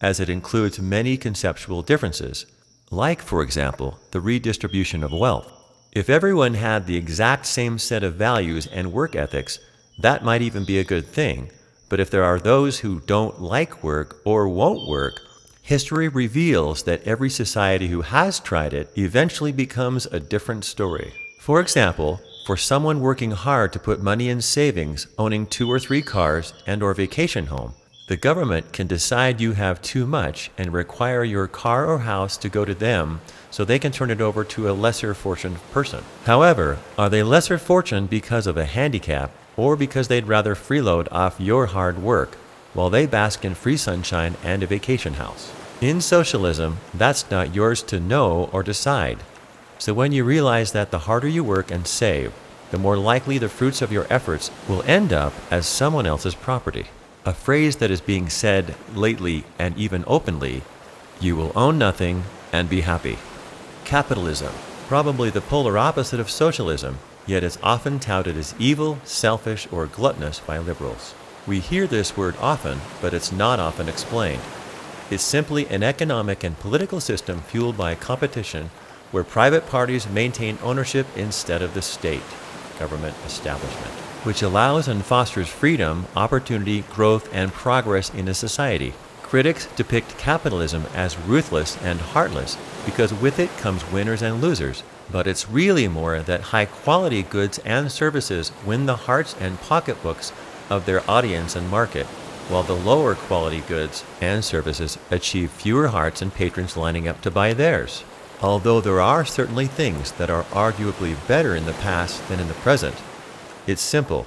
as it includes many conceptual differences, like, for example, the redistribution of wealth. If everyone had the exact same set of values and work ethics, that might even be a good thing. But if there are those who don't like work or won't work, history reveals that every society who has tried it eventually becomes a different story. For example, for someone working hard to put money in savings, owning 2 or 3 cars and/or vacation home, the government can decide you have too much and require your car or house to go to them so they can turn it over to a lesser fortunate person. However, are they lesser fortunate because of a handicap or because they'd rather freeload off your hard work while they bask in free sunshine and a vacation house? In socialism, that's not yours to know or decide. So when you realize that the harder you work and save, the more likely the fruits of your efforts will end up as someone else's property. A phrase that is being said lately and even openly, you will own nothing and be happy. Capitalism, probably the polar opposite of socialism, yet is often touted as evil, selfish, or gluttonous by liberals. We hear this word often, but it's not often explained. It's simply an economic and political system fueled by competition where private parties maintain ownership instead of the state, government establishment, which allows and fosters freedom, opportunity, growth, and progress in a society. Critics depict capitalism as ruthless and heartless because with it comes winners and losers, but it's really more that high-quality goods and services win the hearts and pocketbooks of their audience and market, while the lower quality goods and services achieve fewer hearts and patrons lining up to buy theirs. Although there are certainly things that are arguably better in the past than in the present, it's simple.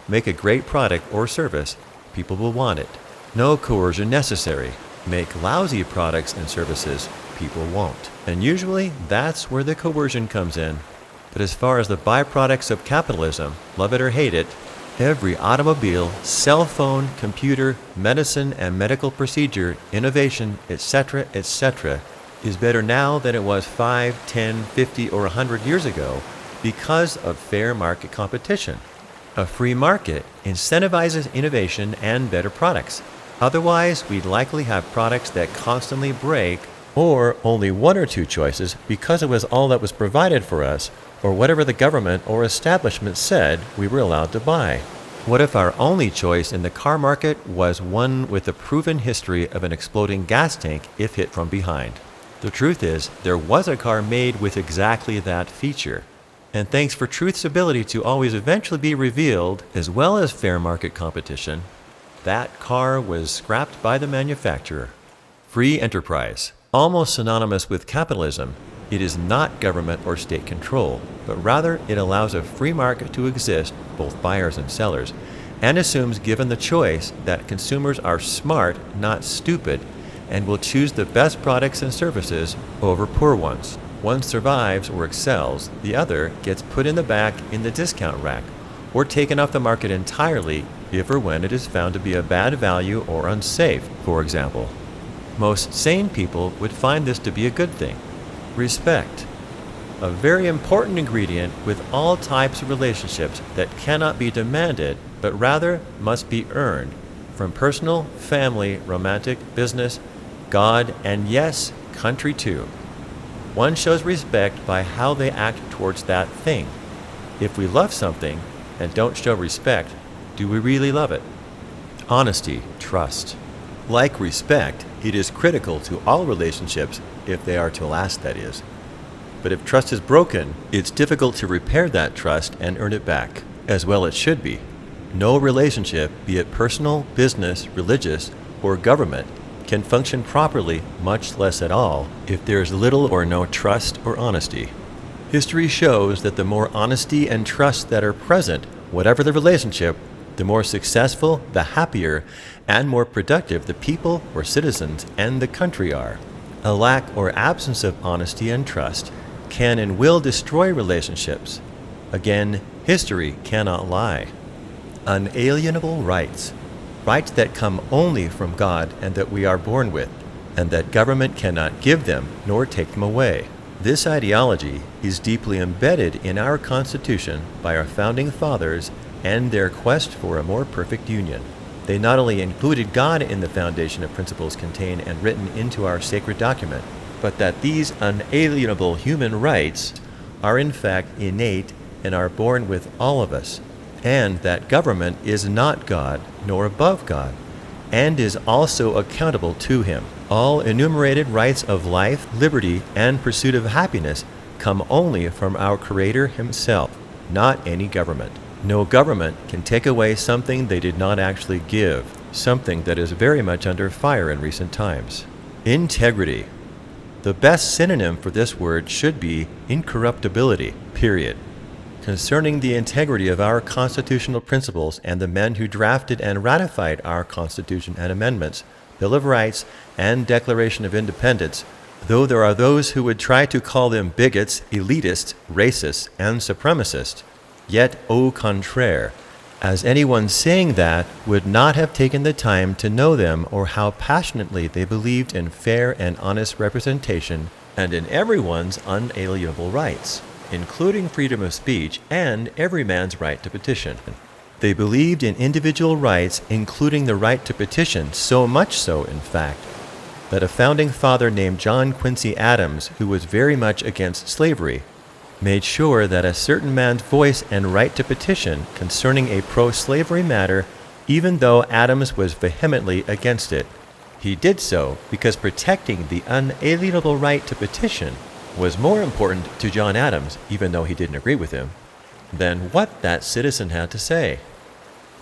Make a great product or service, people will want it. No coercion necessary. Make lousy products and services, people won't. And usually, that's where the coercion comes in. But as far as the byproducts of capitalism, love it or hate it, every automobile, cell phone, computer, medicine, and medical procedure, innovation, etc., is better now than it was 5, 10, 50, or 100 years ago because of fair market competition. A free market incentivizes innovation and better products. Otherwise, we'd likely have products that constantly break, or only one or two choices because it was all that was provided for us, or whatever the government or establishment said we were allowed to buy. What if our only choice in the car market was one with a proven history of an exploding gas tank if hit from behind? The truth is, there was a car made with exactly that feature. And thanks for truth's ability to always eventually be revealed, as well as fair market competition, that car was scrapped by the manufacturer. Free enterprise. Almost synonymous with capitalism, it is not government or state control, but rather it allows a free market to exist, both buyers and sellers, and assumes, given the choice, that consumers are smart, not stupid, and will choose the best products and services over poor ones. One survives or excels, the other gets put in the back in the discount rack, or taken off the market entirely if or when it is found to be a bad value or unsafe, for example. Most sane people would find this to be a good thing. Respect. A very important ingredient with all types of relationships that cannot be demanded, but rather must be earned, from personal, family, romantic, business, God, and yes, country too. One shows respect by how they act towards that thing. If we love something and don't show respect, do we really love it? Honesty, trust. Like respect, it is critical to all relationships if they are to last, that is. But if trust is broken, it's difficult to repair that trust and earn it back, as well it should be. No relationship, be it personal, business, religious, or government, can function properly, much less at all, if there is little or no trust or honesty. History shows that the more honesty and trust that are present, whatever the relationship, the more successful, the happier, and more productive the people or citizens and the country are. A lack or absence of honesty and trust can and will destroy relationships. Again, history cannot lie. Unalienable rights. Rights that come only from God and that we are born with, and that government cannot give them nor take them away. This ideology is deeply embedded in our Constitution by our founding fathers and their quest for a more perfect union. They not only included God in the foundation of principles contained and written into our sacred document, but that these unalienable human rights are in fact innate and are born with all of us, and that government is not God nor above God, and is also accountable to Him. All enumerated rights of life, liberty, and pursuit of happiness come only from our Creator Himself, not any government. No government can take away something they did not actually give, something that is very much under fire in recent times. Integrity. The best synonym for this word should be incorruptibility, period. Concerning the integrity of our constitutional principles and the men who drafted and ratified our Constitution and amendments, Bill of Rights, and Declaration of Independence, though there are those who would try to call them bigots, elitists, racists, and supremacists. Yet au contraire, as anyone saying that would not have taken the time to know them or how passionately they believed in fair and honest representation and in everyone's unalienable rights, including freedom of speech and every man's right to petition. They believed in individual rights, including the right to petition, so much so, in fact, that a founding father named John Quincy Adams, who was very much against slavery, made sure that a certain man's voice and right to petition concerning a pro-slavery matter, even though Adams was vehemently against it. He did so because protecting the unalienable right to petition was more important to John Adams, even though he didn't agree with him, than what that citizen had to say.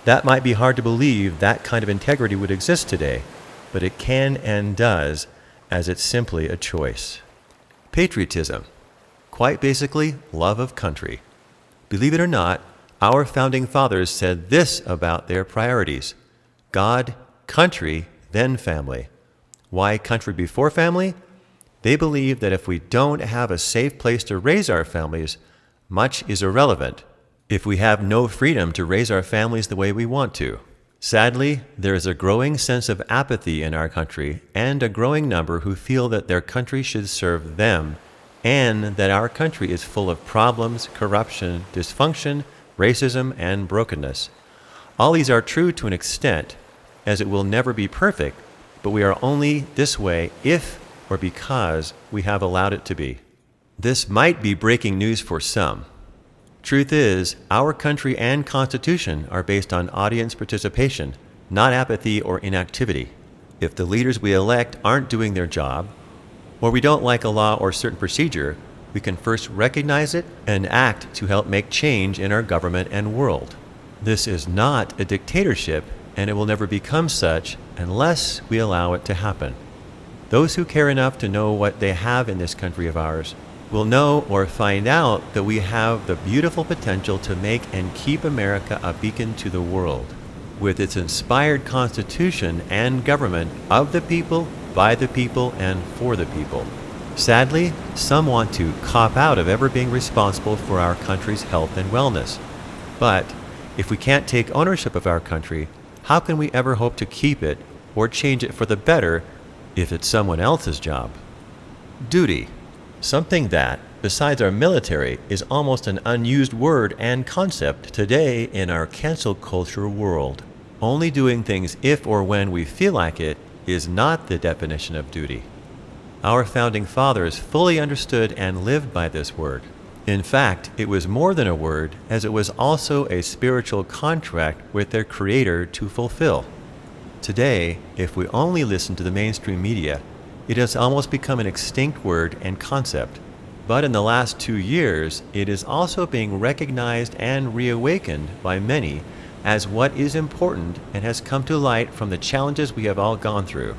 That might be hard to believe that kind of integrity would exist today, but it can and does, as it's simply a choice. Patriotism. Quite basically, love of country. Believe it or not, our founding fathers said this about their priorities: God, country, then family. Why country before family? They believe that if we don't have a safe place to raise our families, much is irrelevant if we have no freedom to raise our families the way we want to. Sadly, there is a growing sense of apathy in our country and a growing number who feel that their country should serve them, and that our country is full of problems, corruption, dysfunction, racism, and brokenness. All these are true to an extent, as it will never be perfect, but we are only this way if or because we have allowed it to be. This might be breaking news for some. Truth is, our country and Constitution are based on audience participation, not apathy or inactivity. If the leaders we elect aren't doing their job, or we don't like a law or certain procedure, we can first recognize it and act to help make change in our government and world. This is not a dictatorship, and it will never become such unless we allow it to happen. Those who care enough to know what they have in this country of ours will know or find out that we have the beautiful potential to make and keep America a beacon to the world, with its inspired Constitution and government of the people, by the people, and for the people. Sadly, some want to cop out of ever being responsible for our country's health and wellness. But if we can't take ownership of our country, how can we ever hope to keep it or change it for the better if it's someone else's job? Duty. Something that, besides our military, is almost an unused word and concept today in our cancel culture world. Only doing things if or when we feel like it is not the definition of duty. Our founding fathers fully understood and lived by this word. In fact, it was more than a word, as it was also a spiritual contract with their Creator to fulfill. Today, if we only listen to the mainstream media, it has almost become an extinct word and concept. But in the last 2 years, it is also being recognized and reawakened by many as what is important and has come to light from the challenges we have all gone through.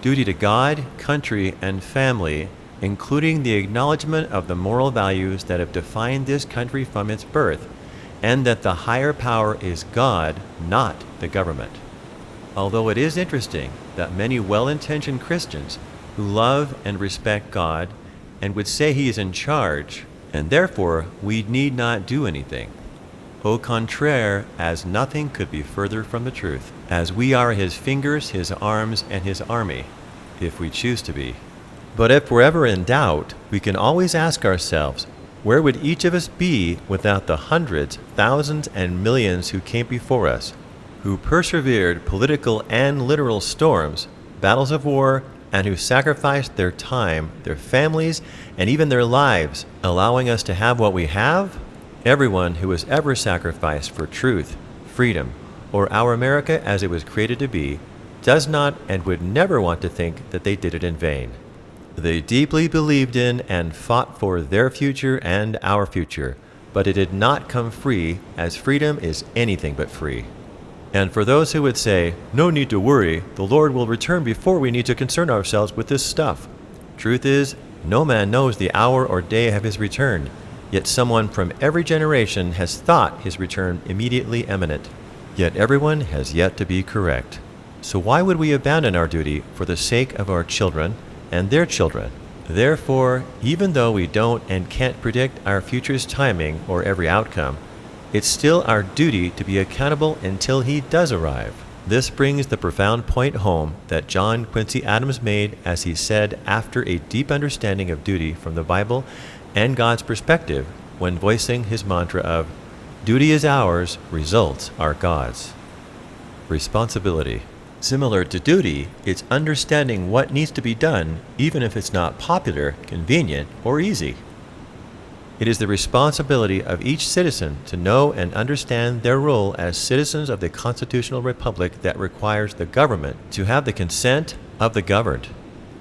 Duty to God, country, and family, including the acknowledgement of the moral values that have defined this country from its birth, and that the higher power is God, not the government. Although it is interesting that many well-intentioned Christians who love and respect God and would say He is in charge, and therefore we need not do anything. Au contraire, as nothing could be further from the truth, as we are His fingers, His arms, and His army, if we choose to be. But if we're ever in doubt, we can always ask ourselves, where would each of us be without the hundreds, thousands, and millions who came before us, who persevered political and literal storms, battles of war, and who sacrificed their time, their families, and even their lives, allowing us to have what we have? Everyone who has ever sacrificed for truth, freedom, or our America as it was created to be, does not and would never want to think that they did it in vain. They deeply believed in and fought for their future and our future, but it did not come free, as freedom is anything but free. And for those who would say, no need to worry, the Lord will return before we need to concern ourselves with this stuff. Truth is, no man knows the hour or day of His return, yet someone from every generation has thought His return immediately imminent. Yet everyone has yet to be correct. So why would we abandon our duty for the sake of our children and their children? Therefore, even though we don't and can't predict our future's timing or every outcome, it's still our duty to be accountable until he does arrive. This brings the profound point home that John Quincy Adams made as he said after a deep understanding of duty from the Bible and God's perspective when voicing his mantra of, "Duty is ours, results are God's." Responsibility. Similar to duty, it's understanding what needs to be done even if it's not popular, convenient, or easy. It is the responsibility of each citizen to know and understand their role as citizens of the constitutional republic that requires the government to have the consent of the governed,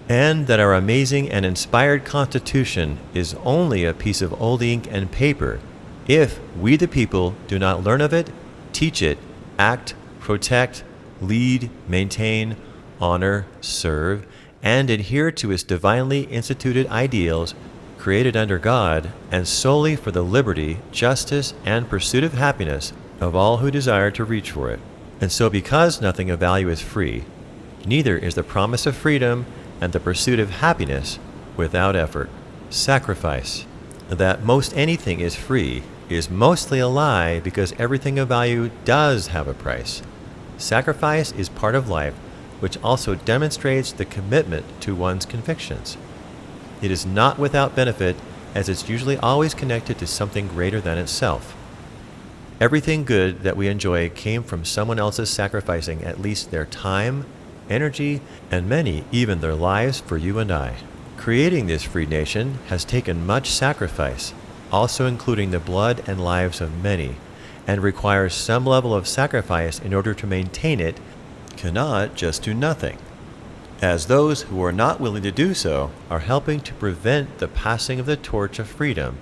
and that our amazing and inspired Constitution is only a piece of old ink and paper if we the people do not learn of it, teach it, act, protect, lead, maintain, honor, serve, and adhere to its divinely instituted ideals created under God and solely for the liberty, justice, and pursuit of happiness of all who desire to reach for it. And so because nothing of value is free, neither is the promise of freedom and the pursuit of happiness without effort. Sacrifice. That most anything is free is mostly a lie because everything of value does have a price. Sacrifice is part of life, which also demonstrates the commitment to one's convictions. It is not without benefit, as it's usually always connected to something greater than itself. Everything good that we enjoy came from someone else's sacrificing at least their time, energy, and many even their lives for you and I. Creating this free nation has taken much sacrifice, also including the blood and lives of many, and requires some level of sacrifice in order to maintain it, cannot just do nothing, as those who are not willing to do so are helping to prevent the passing of the torch of freedom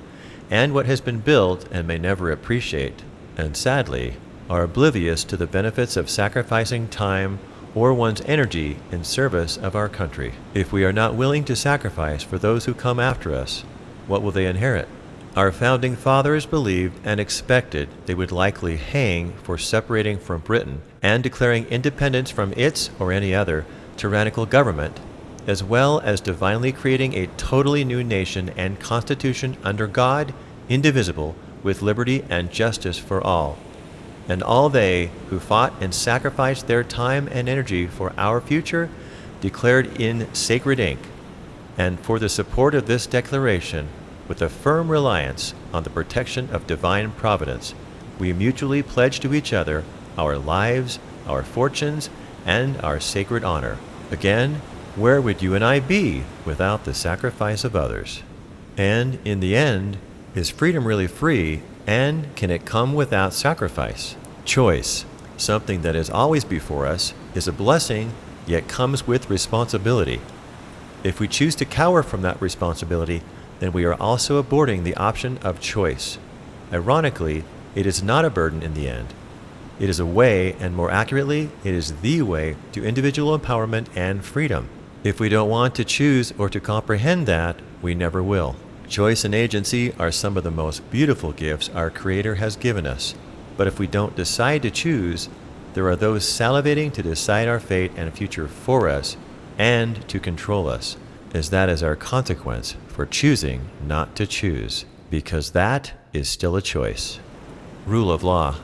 and what has been built and may never appreciate, and sadly, are oblivious to the benefits of sacrificing time or one's energy in service of our country. If we are not willing to sacrifice for those who come after us, what will they inherit? Our founding fathers believed and expected they would likely hang for separating from Britain and declaring independence from its or any other tyrannical government, as well as divinely creating a totally new nation and constitution under God, indivisible, with liberty and justice for all. And all they who fought and sacrificed their time and energy for our future declared in sacred ink, and for the support of this declaration, with a firm reliance on the protection of divine providence, we mutually pledge to each other our lives, our fortunes, and our sacred honor. Again, where would you and I be without the sacrifice of others? And in the end, is freedom really free, and can it come without sacrifice? Choice, something that is always before us, is a blessing, yet comes with responsibility. If we choose to cower from that responsibility, then we are also aborting the option of choice. Ironically, it is not a burden in the end. It is a way, and more accurately, it is the way to individual empowerment and freedom. If we don't want to choose or to comprehend that, we never will. Choice and agency are some of the most beautiful gifts our Creator has given us. But if we don't decide to choose, there are those salivating to decide our fate and future for us and to control us, as that is our consequence for choosing not to choose, because that is still a choice. Rule of law,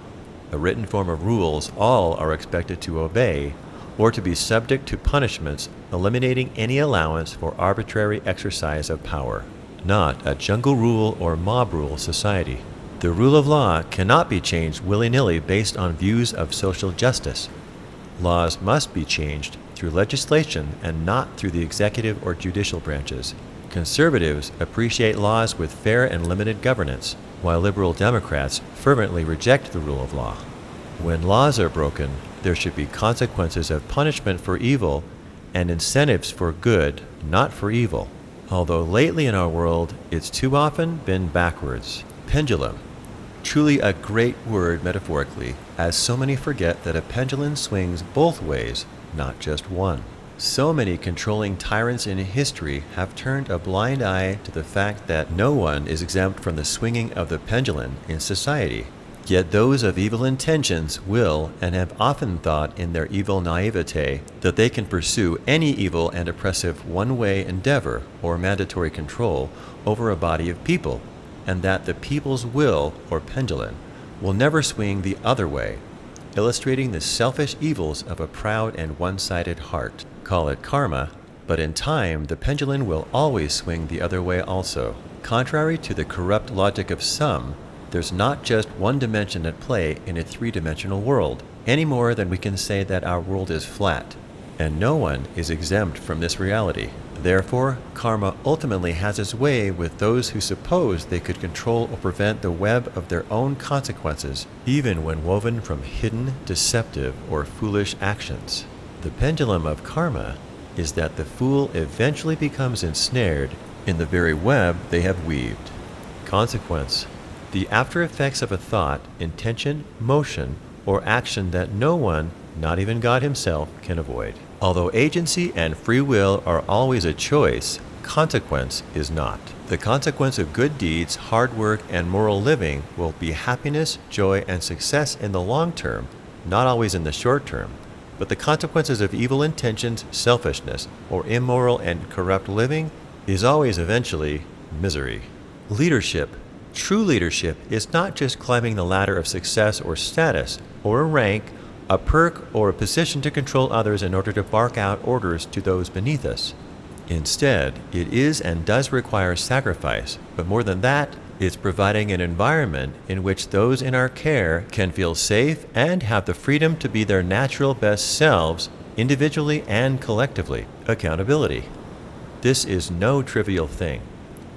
a written form of rules all are expected to obey, or to be subject to punishments, eliminating any allowance for arbitrary exercise of power. Not a jungle rule or mob rule society. The rule of law cannot be changed willy-nilly based on views of social justice. Laws must be changed through legislation and not through the executive or judicial branches. Conservatives appreciate laws with fair and limited governance, while liberal Democrats fervently reject the rule of law. When laws are broken, there should be consequences of punishment for evil and incentives for good, not for evil. Although lately in our world, it's too often been backwards. Pendulum. Truly a great word metaphorically, as so many forget that a pendulum swings both ways, not just one. So many controlling tyrants in history have turned a blind eye to the fact that no one is exempt from the swinging of the pendulum in society. Yet those of evil intentions will and have often thought in their evil naivete that they can pursue any evil and oppressive one-way endeavor or mandatory control over a body of people, and that the people's will, or pendulum, will never swing the other way, illustrating the selfish evils of a proud and one-sided heart. Call it karma, but in time the pendulum will always swing the other way also. Contrary to the corrupt logic of some, there's not just one dimension at play in a three-dimensional world, any more than we can say that our world is flat, and no one is exempt from this reality. Therefore, karma ultimately has its way with those who suppose they could control or prevent the web of their own consequences, even when woven from hidden, deceptive, or foolish actions. The pendulum of karma is that the fool eventually becomes ensnared in the very web they have weaved. Consequence: the after effects of a thought, intention, motion, or action that no one, not even God himself, can avoid. Although agency and free will are always a choice, consequence is not. The consequence of good deeds, hard work, and moral living will be happiness, joy, and success in the long term, not always in the short term. But the consequences of evil intentions, selfishness, or immoral and corrupt living is always eventually misery. Leadership. True leadership is not just climbing the ladder of success or status, or a rank, a perk, or a position to control others in order to bark out orders to those beneath us. Instead, it is and does require sacrifice, but more than that, it's providing an environment in which those in our care can feel safe and have the freedom to be their natural best selves, individually and collectively. Accountability. This is no trivial thing,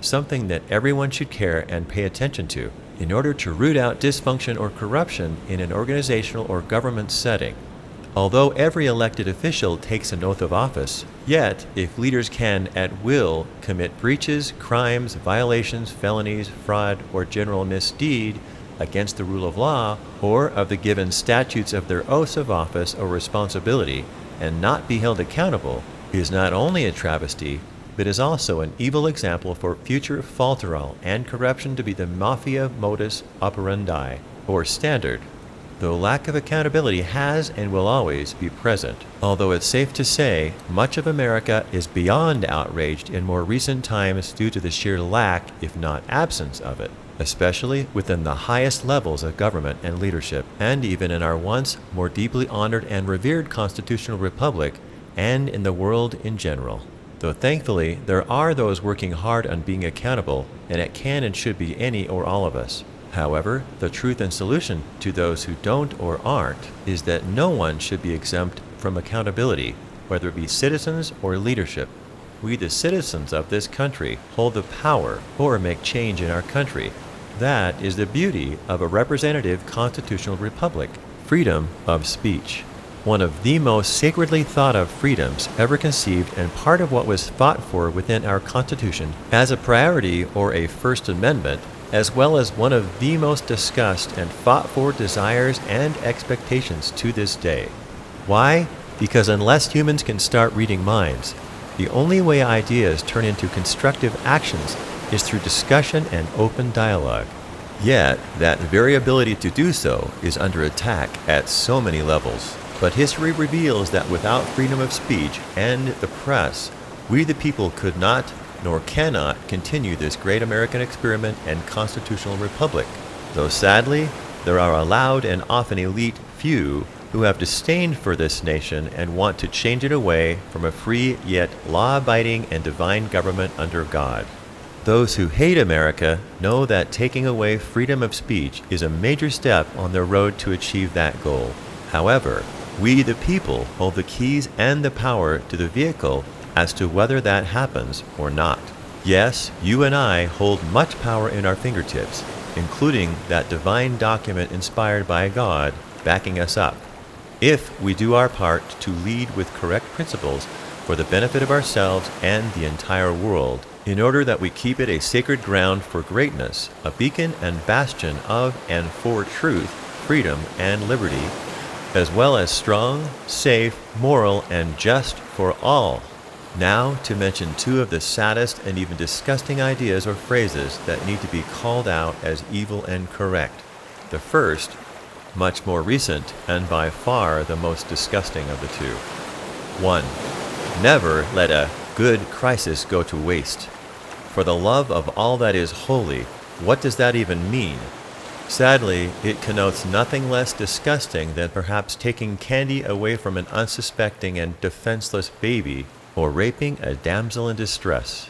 something that everyone should care and pay attention to in order to root out dysfunction or corruption in an organizational or government setting. Although every elected official takes an oath of office, yet if leaders can at will commit breaches, crimes, violations, felonies, fraud, or general misdeed against the rule of law or of the given statutes of their oaths of office or responsibility and not be held accountable, is not only a travesty, but is also an evil example for future falterall and corruption to be the mafia modus operandi, or standard, though lack of accountability has and will always be present. Although it's safe to say much of America is beyond outraged in more recent times due to the sheer lack, if not absence, of it, especially within the highest levels of government and leadership, and even in our once more deeply honored and revered constitutional republic, and in the world in general. Though thankfully there are those working hard on being accountable, and it can and should be any or all of us. However, the truth and solution to those who don't or aren't is that no one should be exempt from accountability, whether it be citizens or leadership. We, the citizens of this country, hold the power or make change in our country. That is the beauty of a representative constitutional republic: freedom of speech. One of the most sacredly thought of freedoms ever conceived, and part of what was fought for within our Constitution as a priority or a First Amendment, as well as one of the most discussed and fought for desires and expectations to this day. Why? Because unless humans can start reading minds, the only way ideas turn into constructive actions is through discussion and open dialogue. Yet, that very ability to do so is under attack at so many levels. But history reveals that without freedom of speech and the press, we the people could not nor cannot continue this great American experiment and constitutional republic, though sadly, there are a loud and often elite few who have disdain for this nation and want to change it away from a free yet law-abiding and divine government under God. Those who hate America know that taking away freedom of speech is a major step on their road to achieve that goal. However, we the people hold the keys and the power to the vehicle as to whether that happens or not. Yes, you and I hold much power in our fingertips, including that divine document inspired by God backing us up, if we do our part to lead with correct principles for the benefit of ourselves and the entire world, in order that we keep it a sacred ground for greatness, a beacon and bastion of and for truth, freedom, and liberty, as well as strong, safe, moral, and just for all. Now, to mention two of the saddest and even disgusting ideas or phrases that need to be called out as evil and correct. The first, much more recent and by far the most disgusting of the two. 1. Never let a good crisis go to waste. For the love of all that is holy, what does that even mean? Sadly, it connotes nothing less disgusting than perhaps taking candy away from an unsuspecting and defenseless baby or raping a damsel in distress.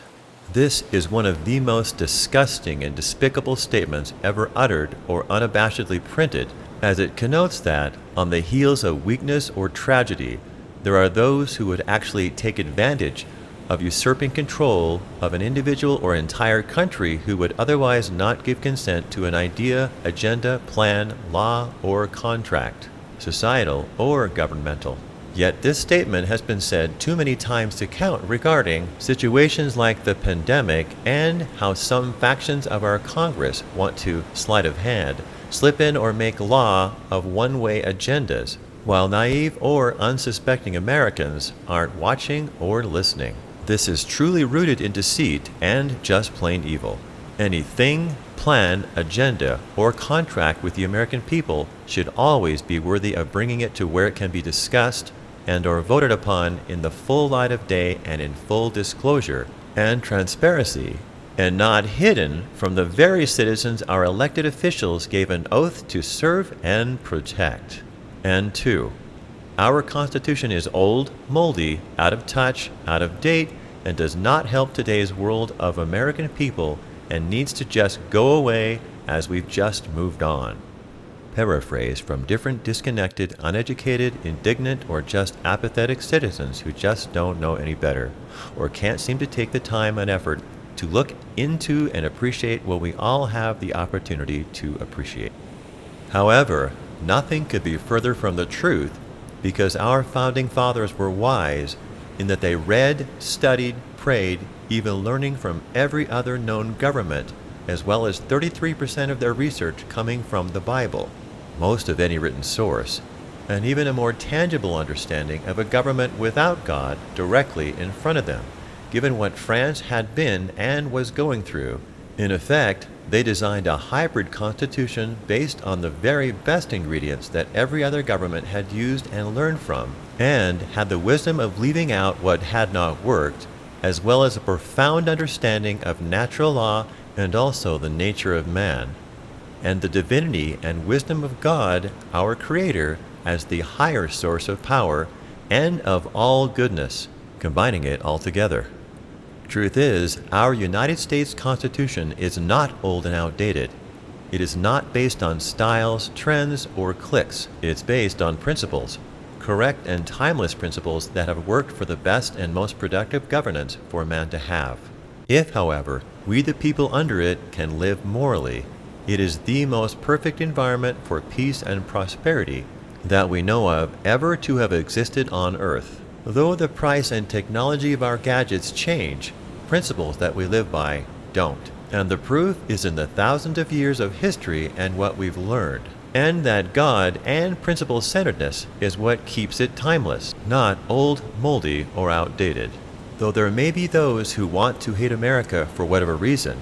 This is one of the most disgusting and despicable statements ever uttered or unabashedly printed, as it connotes that, on the heels of weakness or tragedy, there are those who would actually take advantage of usurping control of an individual or entire country who would otherwise not give consent to an idea, agenda, plan, law, or contract, societal or governmental. Yet this statement has been said too many times to count regarding situations like the pandemic and how some factions of our Congress want to, sleight of hand, slip in or make law of one-way agendas, while naive or unsuspecting Americans aren't watching or listening. This is truly rooted in deceit and just plain evil. Any thing, plan, agenda, or contract with the American people should always be worthy of bringing it to where it can be discussed and or voted upon in the full light of day and in full disclosure and transparency, and not hidden from the very citizens our elected officials gave an oath to serve and protect. And 2. Our Constitution is old, moldy, out of touch, out of date, and does not help today's world of American people and needs to just go away as we've just moved on. Paraphrase from different disconnected, uneducated, indignant, or just apathetic citizens who just don't know any better, or can't seem to take the time and effort to look into and appreciate what we all have the opportunity to appreciate. However, nothing could be further from the truth, because our founding fathers were wise in that they read, studied, prayed, even learning from every other known government, as well as 33% of their research coming from the Bible, most of any written source, and even a more tangible understanding of a government without God directly in front of them, given what France had been and was going through. In effect, they designed a hybrid constitution based on the very best ingredients that every other government had used and learned from, and had the wisdom of leaving out what had not worked, as well as a profound understanding of natural law and also the nature of man, and the divinity and wisdom of God, our Creator, as the higher source of power and of all goodness, combining it all together. Truth is, our United States Constitution is not old and outdated. It is not based on styles, trends, or cliques. It's based on principles, correct and timeless principles that have worked for the best and most productive governance for man to have. If, however, we the people under it can live morally, it is the most perfect environment for peace and prosperity that we know of ever to have existed on earth. Though the price and technology of our gadgets change, principles that we live by don't. And the proof is in the thousands of years of history and what we've learned. And that God and principle-centeredness is what keeps it timeless, not old, moldy, or outdated. Though there may be those who want to hate America for whatever reason,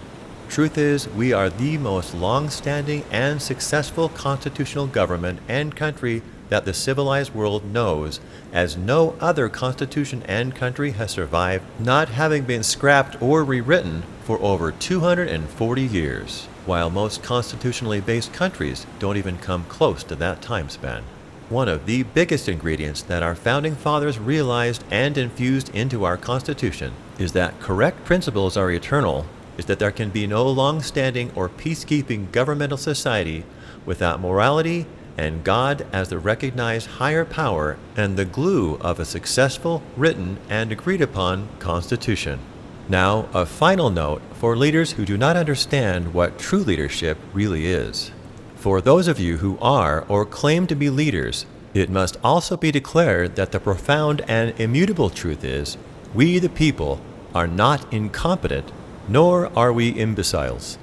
truth is we are the most long-standing and successful constitutional government and country that the civilized world knows, as no other constitution and country has survived, not having been scrapped or rewritten for over 240 years, while most constitutionally based countries don't even come close to that time span. One of the biggest ingredients that our founding fathers realized and infused into our Constitution is that correct principles are eternal, is that there can be no long-standing or peacekeeping governmental society without morality and God as the recognized higher power and the glue of a successful, written, and agreed-upon Constitution. Now, a final note for leaders who do not understand what true leadership really is. For those of you who are or claim to be leaders, it must also be declared that the profound and immutable truth is, we the people are not incompetent, nor are we imbeciles.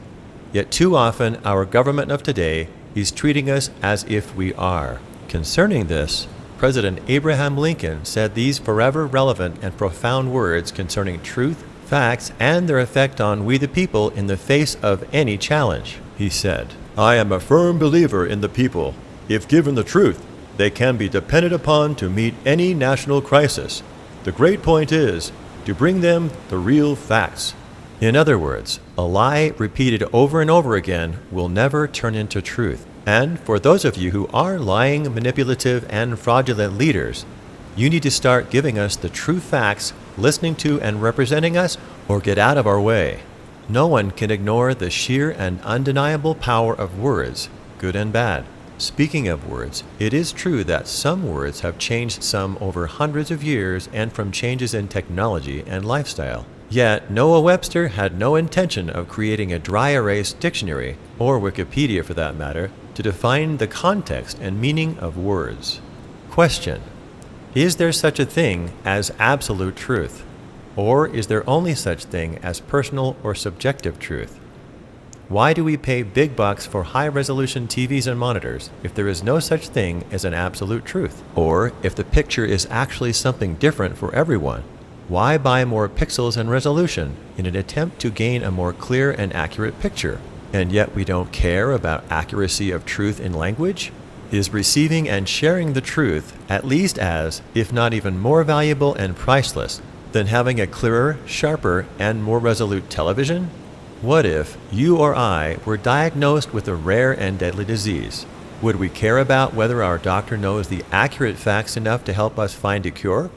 Yet too often our government of today is treating us as if we are. Concerning this, President Abraham Lincoln said these forever relevant and profound words concerning truth, facts, and their effect on we the people in the face of any challenge. He said, I am a firm believer in the people. If given the truth, they can be depended upon to meet any national crisis. The great point is to bring them the real facts. In other words, a lie repeated over and over again will never turn into truth. And for those of you who are lying, manipulative, and fraudulent leaders, you need to start giving us the true facts, listening to and representing us, or get out of our way. No one can ignore the sheer and undeniable power of words, good and bad. Speaking of words, it is true that some words have changed some over hundreds of years and from changes in technology and lifestyle. Yet, Noah Webster had no intention of creating a dry erase dictionary, or Wikipedia for that matter, to define the context and meaning of words. Question: is there such a thing as absolute truth? Or is there only such thing as personal or subjective truth? Why do we pay big bucks for high-resolution TVs and monitors if there is no such thing as an absolute truth? Or if the picture is actually something different for everyone, why buy more pixels and resolution in an attempt to gain a more clear and accurate picture? And yet we don't care about accuracy of truth in language? Is receiving and sharing the truth at least as, if not even more valuable and priceless, than having a clearer, sharper, and more resolute television? What if you or I were diagnosed with a rare and deadly disease? Would we care about whether our doctor knows the accurate facts enough to help us find a cure?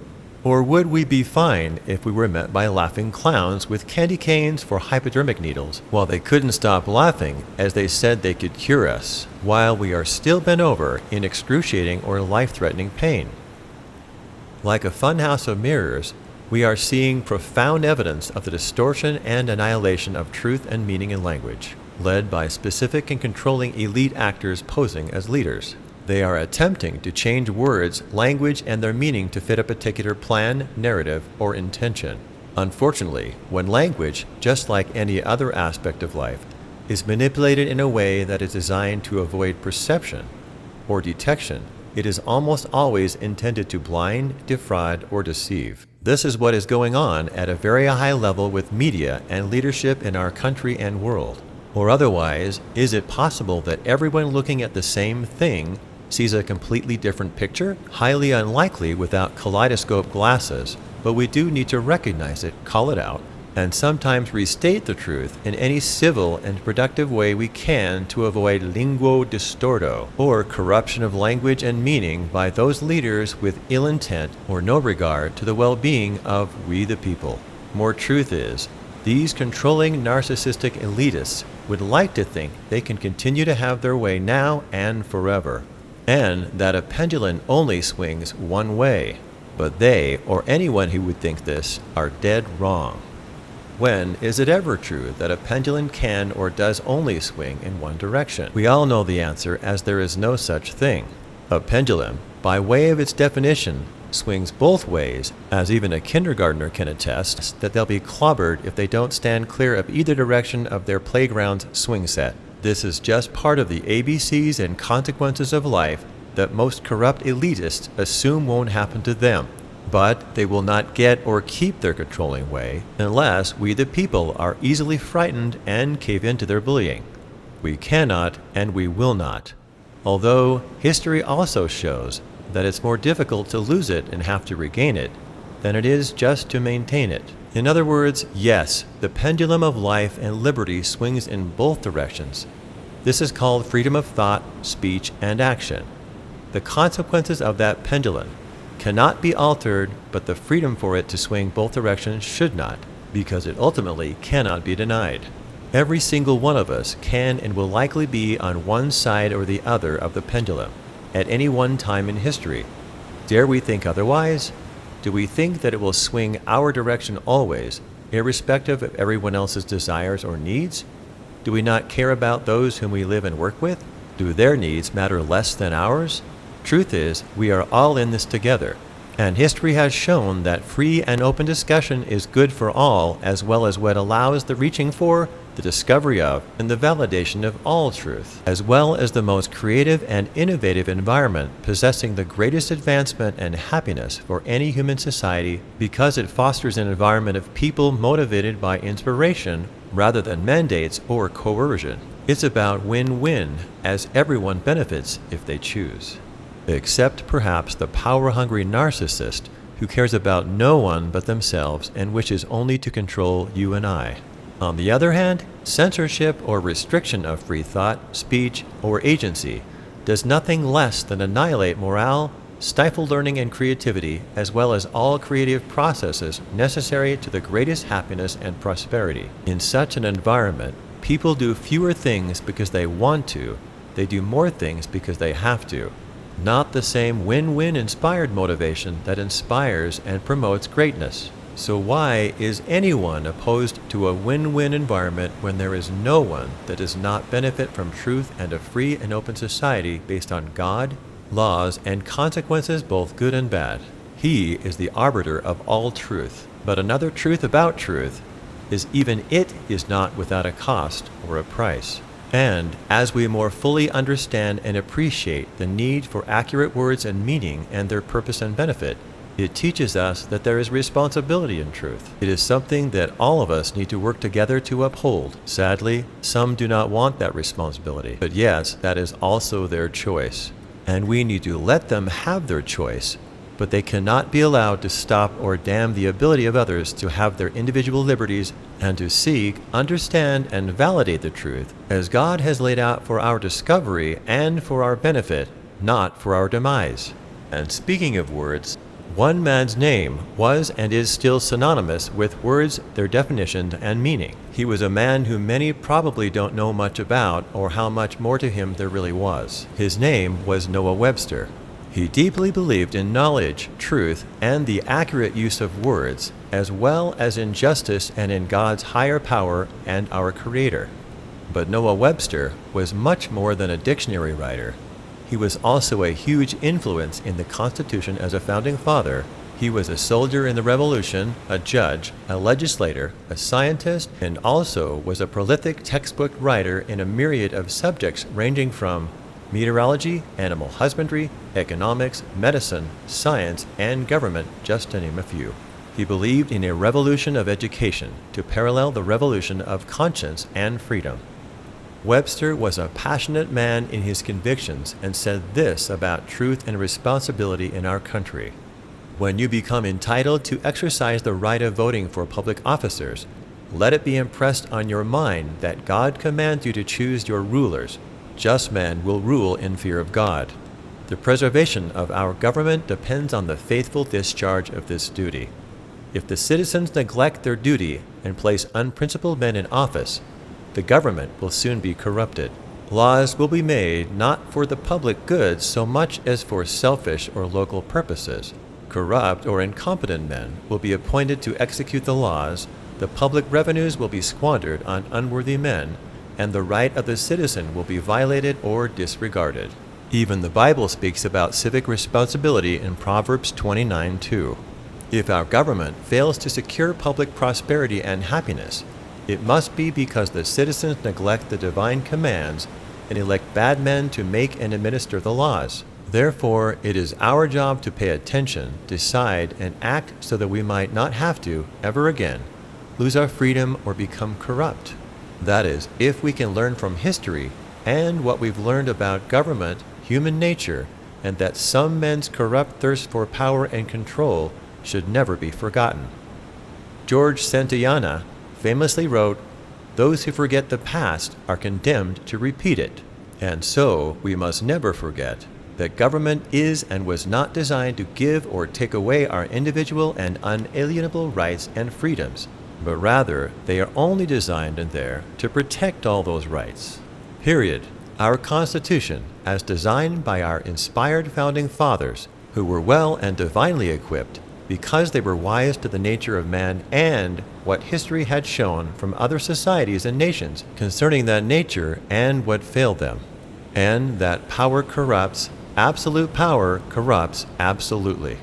Or would we be fine if we were met by laughing clowns with candy canes for hypodermic needles while they couldn't stop laughing as they said they could cure us, while we are still bent over in excruciating or life-threatening pain? Like a funhouse of mirrors, we are seeing profound evidence of the distortion and annihilation of truth and meaning in language, led by specific and controlling elite actors posing as leaders. They are attempting to change words, language, and their meaning to fit a particular plan, narrative, or intention. Unfortunately, when language, just like any other aspect of life, is manipulated in a way that is designed to avoid perception or detection, it is almost always intended to blind, defraud, or deceive. This is what is going on at a very high level with media and leadership in our country and world. Or otherwise, is it possible that everyone looking at the same thing sees a completely different picture? Highly unlikely without kaleidoscope glasses, but we do need to recognize it, call it out, and sometimes restate the truth in any civil and productive way we can to avoid linguo distorto, or corruption of language and meaning by those leaders with ill intent or no regard to the well-being of we the people. More truth is, these controlling narcissistic elitists would like to think they can continue to have their way now and forever, and that a pendulum only swings one way. But they, or anyone who would think this, are dead wrong. When is it ever true that a pendulum can or does only swing in one direction? We all know the answer, as there is no such thing. A pendulum, by way of its definition, swings both ways, as even a kindergartner can attest that they'll be clobbered if they don't stand clear of either direction of their playground's swing set. This is just part of the ABCs and consequences of life that most corrupt elitists assume won't happen to them. But they will not get or keep their controlling way unless we the people are easily frightened and cave into their bullying. We cannot and we will not. Although history also shows that it's more difficult to lose it and have to regain it than it is just to maintain it. In other words, yes, the pendulum of life and liberty swings in both directions. This is called freedom of thought, speech, and action. The consequences of that pendulum cannot be altered, but the freedom for it to swing both directions should not, because it ultimately cannot be denied. Every single one of us can and will likely be on one side or the other of the pendulum at any one time in history. Dare we think otherwise? Do we think that it will swing our direction always, irrespective of everyone else's desires or needs? Do we not care about those whom we live and work with? Do their needs matter less than ours? Truth is, we are all in this together, and history has shown that free and open discussion is good for all, as well as what allows the reaching for, the discovery of, and the validation of all truth, as well as the most creative and innovative environment possessing the greatest advancement and happiness for any human society, because it fosters an environment of people motivated by inspiration rather than mandates or coercion. It's about win-win, as everyone benefits if they choose. Except perhaps the power-hungry narcissist who cares about no one but themselves and wishes only to control you and I. On the other hand, censorship or restriction of free thought, speech, or agency does nothing less than annihilate morale, stifle learning and creativity, as well as all creative processes necessary to the greatest happiness and prosperity. In such an environment, people do fewer things because they want to, they do more things because they have to. Not the same win-win inspired motivation that inspires and promotes greatness. So why is anyone opposed to a win-win environment when there is no one that does not benefit from truth and a free and open society based on God, laws, and consequences both good and bad? He is the arbiter of all truth. But another truth about truth is even it is not without a cost or a price. And as we more fully understand and appreciate the need for accurate words and meaning and their purpose and benefit, it teaches us that there is responsibility in truth. It is something that all of us need to work together to uphold. Sadly, some do not want that responsibility. But yes, that is also their choice. And we need to let them have their choice. But they cannot be allowed to stop or damn the ability of others to have their individual liberties and to seek, understand, and validate the truth as God has laid out for our discovery and for our benefit, not for our demise. And speaking of words, one man's name was and is still synonymous with words, their definition and meaning. He was a man who many probably don't know much about or how much more to him there really was. His name was Noah Webster. He deeply believed in knowledge, truth, and the accurate use of words, as well as in justice and in God's higher power and our Creator. But Noah Webster was much more than a dictionary writer. He was also a huge influence in the Constitution as a founding father. He was a soldier in the Revolution, a judge, a legislator, a scientist, and also was a prolific textbook writer in a myriad of subjects ranging from meteorology, animal husbandry, economics, medicine, science, and government, just to name a few. He believed in a revolution of education to parallel the revolution of conscience and freedom. Webster was a passionate man in his convictions and said this about truth and responsibility in our country. When you become entitled to exercise the right of voting for public officers, let it be impressed on your mind that God commands you to choose your rulers. Just men will rule in fear of God. The preservation of our government depends on the faithful discharge of this duty. If the citizens neglect their duty and place unprincipled men in office, the government will soon be corrupted. Laws will be made not for the public good so much as for selfish or local purposes. Corrupt or incompetent men will be appointed to execute the laws, the public revenues will be squandered on unworthy men, and the right of the citizen will be violated or disregarded. Even the Bible speaks about civic responsibility in Proverbs 29:2. If our government fails to secure public prosperity and happiness, it must be because the citizens neglect the divine commands and elect bad men to make and administer the laws. Therefore, it is our job to pay attention, decide, and act so that we might not have to, ever again, lose our freedom or become corrupt. That is, if we can learn from history and what we've learned about government, human nature, and that some men's corrupt thirst for power and control should never be forgotten. George Santayana famously wrote, "Those who forget the past are condemned to repeat it." And so we must never forget that government is and was not designed to give or take away our individual and unalienable rights and freedoms, but rather they are only designed and there to protect all those rights. Period. Our Constitution, as designed by our inspired founding fathers, who were well and divinely equipped because they were wise to the nature of man and what history had shown from other societies and nations concerning that nature and what failed them, and that power corrupts, absolute power corrupts absolutely.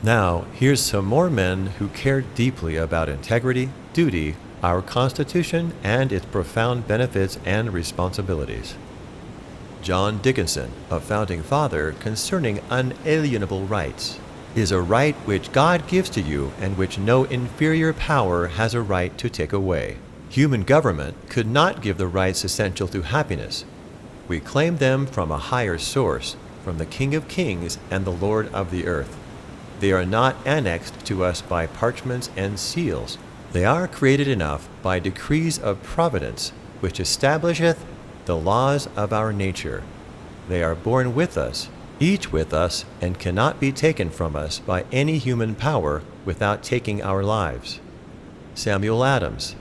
Now, here's some more men who cared deeply about integrity, duty, our Constitution, and its profound benefits and responsibilities. John Dickinson, a founding father concerning unalienable rights, is a right which God gives to you and which no inferior power has a right to take away. Human government could not give the rights essential to happiness. We claim them from a higher source, from the King of Kings and the Lord of the earth. They are not annexed to us by parchments and seals. They are created enough by decrees of providence, which establisheth the laws of our nature. They are born with us, each with us, and cannot be taken from us by any human power without taking our lives. Samuel Adams.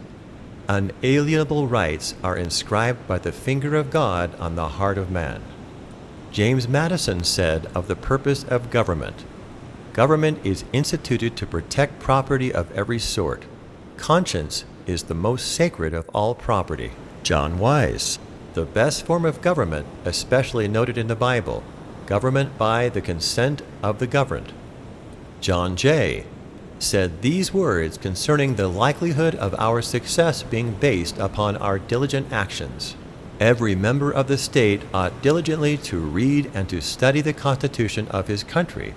Unalienable rights are inscribed by the finger of God on the heart of man. James Madison said of the purpose of government, "Government is instituted to protect property of every sort. Conscience is the most sacred of all property." John Wise. The best form of government, especially noted in the Bible, government by the consent of the governed. John Jay said these words concerning the likelihood of our success being based upon our diligent actions. Every member of the state ought diligently to read and to study the Constitution of his country,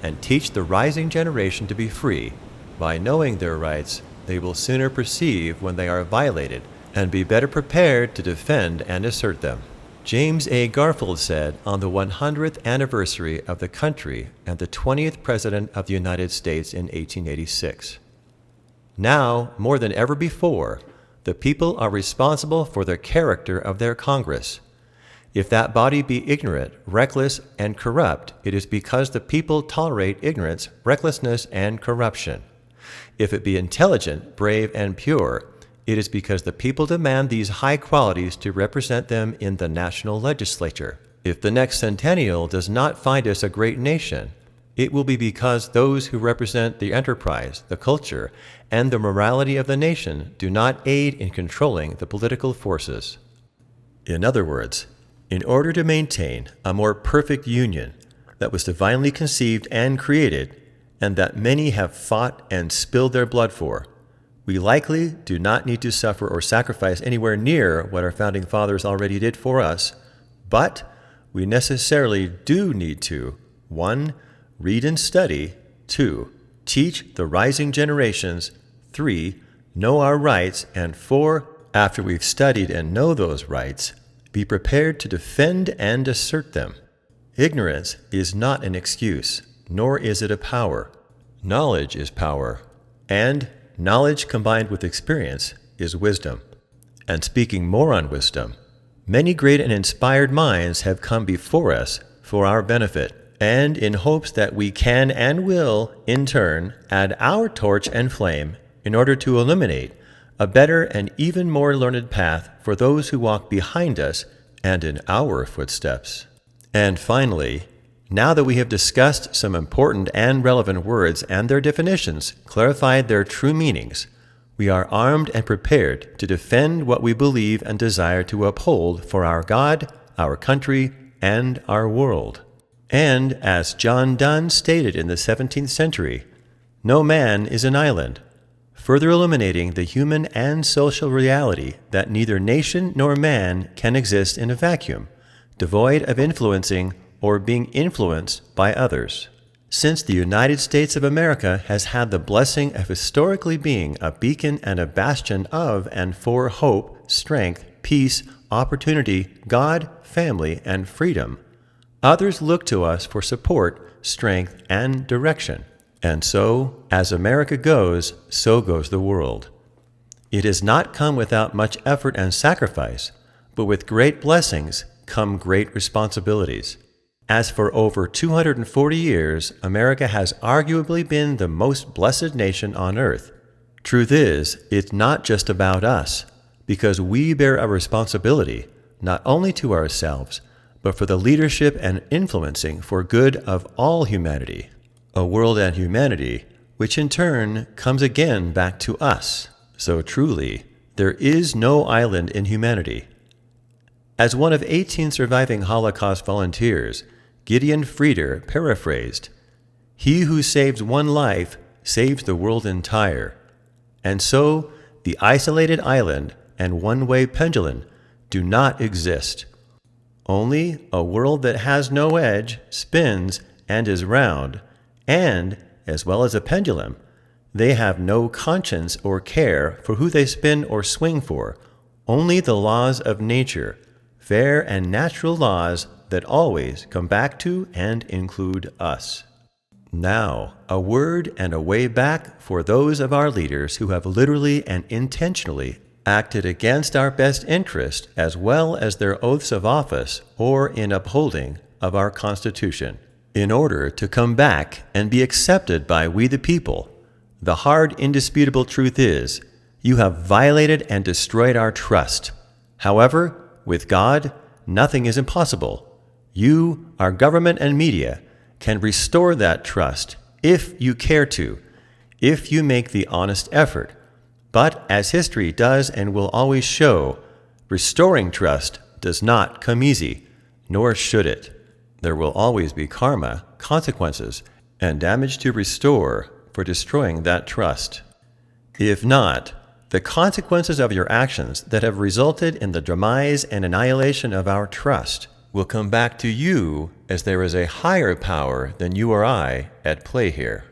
and teach the rising generation to be free. By knowing their rights, they will sooner perceive when they are violated, and be better prepared to defend and assert them. James A. Garfield said on the 100th anniversary of the country and the 20th President of the United States in 1886, "Now, more than ever before, the people are responsible for the character of their Congress. If that body be ignorant, reckless, and corrupt, it is because the people tolerate ignorance, recklessness, and corruption. If it be intelligent, brave, and pure, it is because the people demand these high qualities to represent them in the national legislature. If the next centennial does not find us a great nation, it will be because those who represent the enterprise, the culture, and the morality of the nation do not aid in controlling the political forces." In other words, in order to maintain a more perfect union that was divinely conceived and created, and that many have fought and spilled their blood for, we likely do not need to suffer or sacrifice anywhere near what our founding fathers already did for us, but we necessarily do need to 1. Read and study, 2. Teach the rising generations, 3. Know our rights, and 4. After we've studied and know those rights, be prepared to defend and assert them. Ignorance is not an excuse, nor is it a power. Knowledge is power, and knowledge combined with experience is wisdom. And speaking more on wisdom, many great and inspired minds have come before us for our benefit, and in hopes that we can and will, in turn, add our torch and flame in order to illuminate a better and even more learned path for those who walk behind us and in our footsteps. And finally, now that we have discussed some important and relevant words and their definitions, clarified their true meanings, we are armed and prepared to defend what we believe and desire to uphold for our God, our country, and our world. And as John Donne stated in the 17th century, no man is an island, further illuminating the human and social reality that neither nation nor man can exist in a vacuum, devoid of influencing or being influenced by others. Since the United States of America has had the blessing of historically being a beacon and a bastion of and for hope, strength, peace, opportunity, God, family, and freedom, others look to us for support, strength, and direction. And so, as America goes, so goes the world. It has not come without much effort and sacrifice, but with great blessings come great responsibilities. As for over 240 years, America has arguably been the most blessed nation on earth. Truth is, it's not just about us, because we bear a responsibility, not only to ourselves, but for the leadership and influencing for good of all humanity, a world and humanity, which in turn comes again back to us. So truly, there is no island in humanity. As one of 18 surviving Holocaust volunteers, Gideon Frieder paraphrased, "He who saves one life saves the world entire." And so, the isolated island and one-way pendulum do not exist. Only a world that has no edge, spins, and is round, and, as well as a pendulum, They have no conscience or care for who they spin or swing for, only the laws of nature, fair and natural laws that always come back to and include us. Now, a word and a way back for those of our leaders who have literally and intentionally acted against our best interest as well as their oaths of office or in upholding of our Constitution. In order to come back and be accepted by we the people, the hard, indisputable truth is, you have violated and destroyed our trust. However, with God, nothing is impossible. You, our government and media, can restore that trust if you care to, if you make the honest effort. But as history does and will always show, restoring trust does not come easy, nor should it. There will always be karma, consequences, and damage to restore for destroying that trust. If not, the consequences of your actions that have resulted in the demise and annihilation of our trust will come back to you, as there is a higher power than you or I at play here.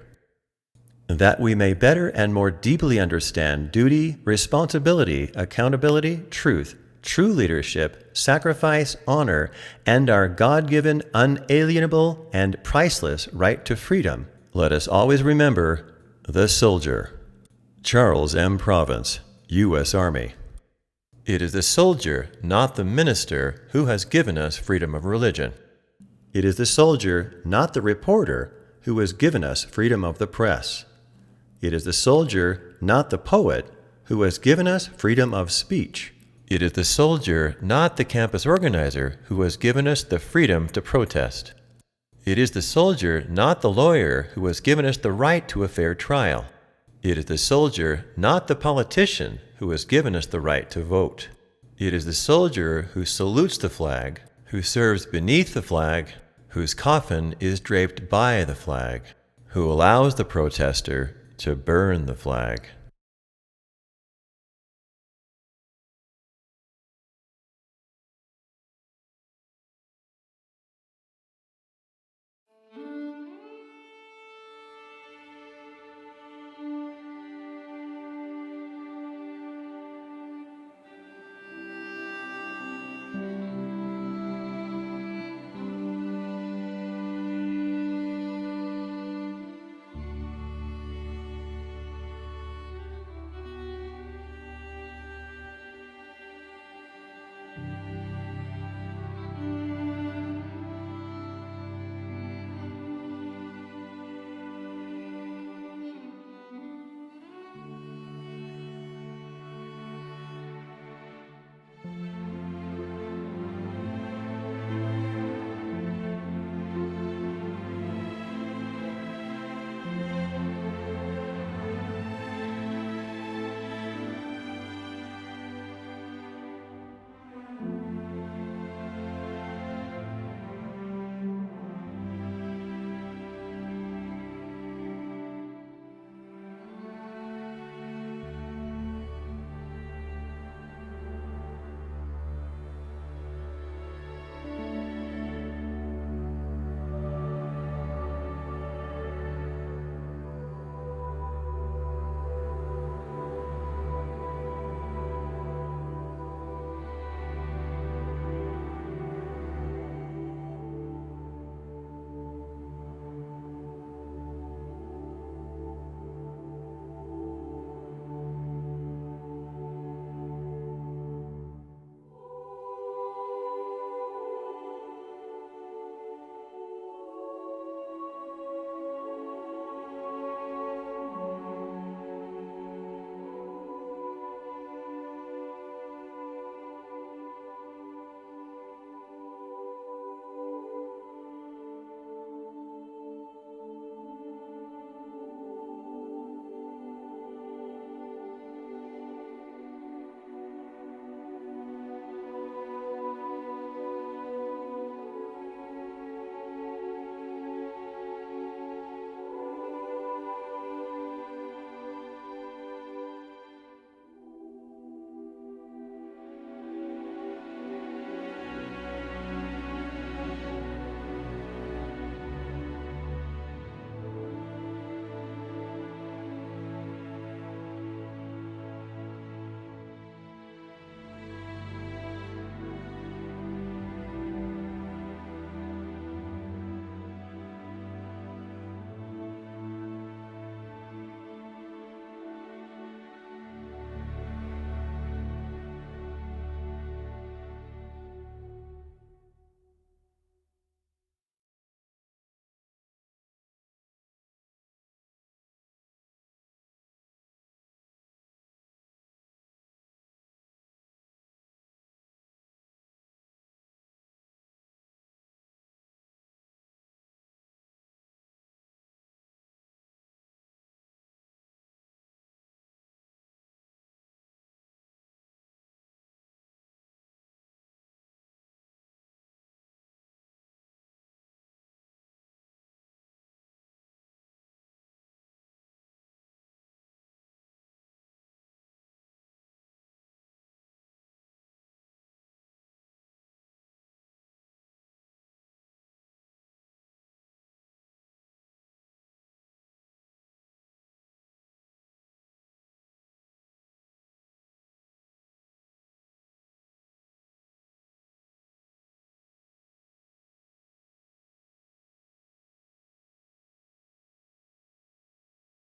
That we may better and more deeply understand duty, responsibility, accountability, truth, true leadership, sacrifice, honor, and our God-given, unalienable, and priceless right to freedom, let us always remember the soldier. Charles M. Province, U.S. Army. It is the soldier, not the minister, who has given us freedom of religion. It is the soldier, not the reporter, who has given us freedom of the press. It is the soldier, not the poet, who has given us freedom of speech. It is the soldier, not the campus organizer, who has given us the freedom to protest. It is the soldier, not the lawyer, who has given us the right to a fair trial. It is the soldier, not the politician, who has given us the right to vote. It is the soldier who salutes the flag, who serves beneath the flag, whose coffin is draped by the flag, who allows the protester to burn the flag.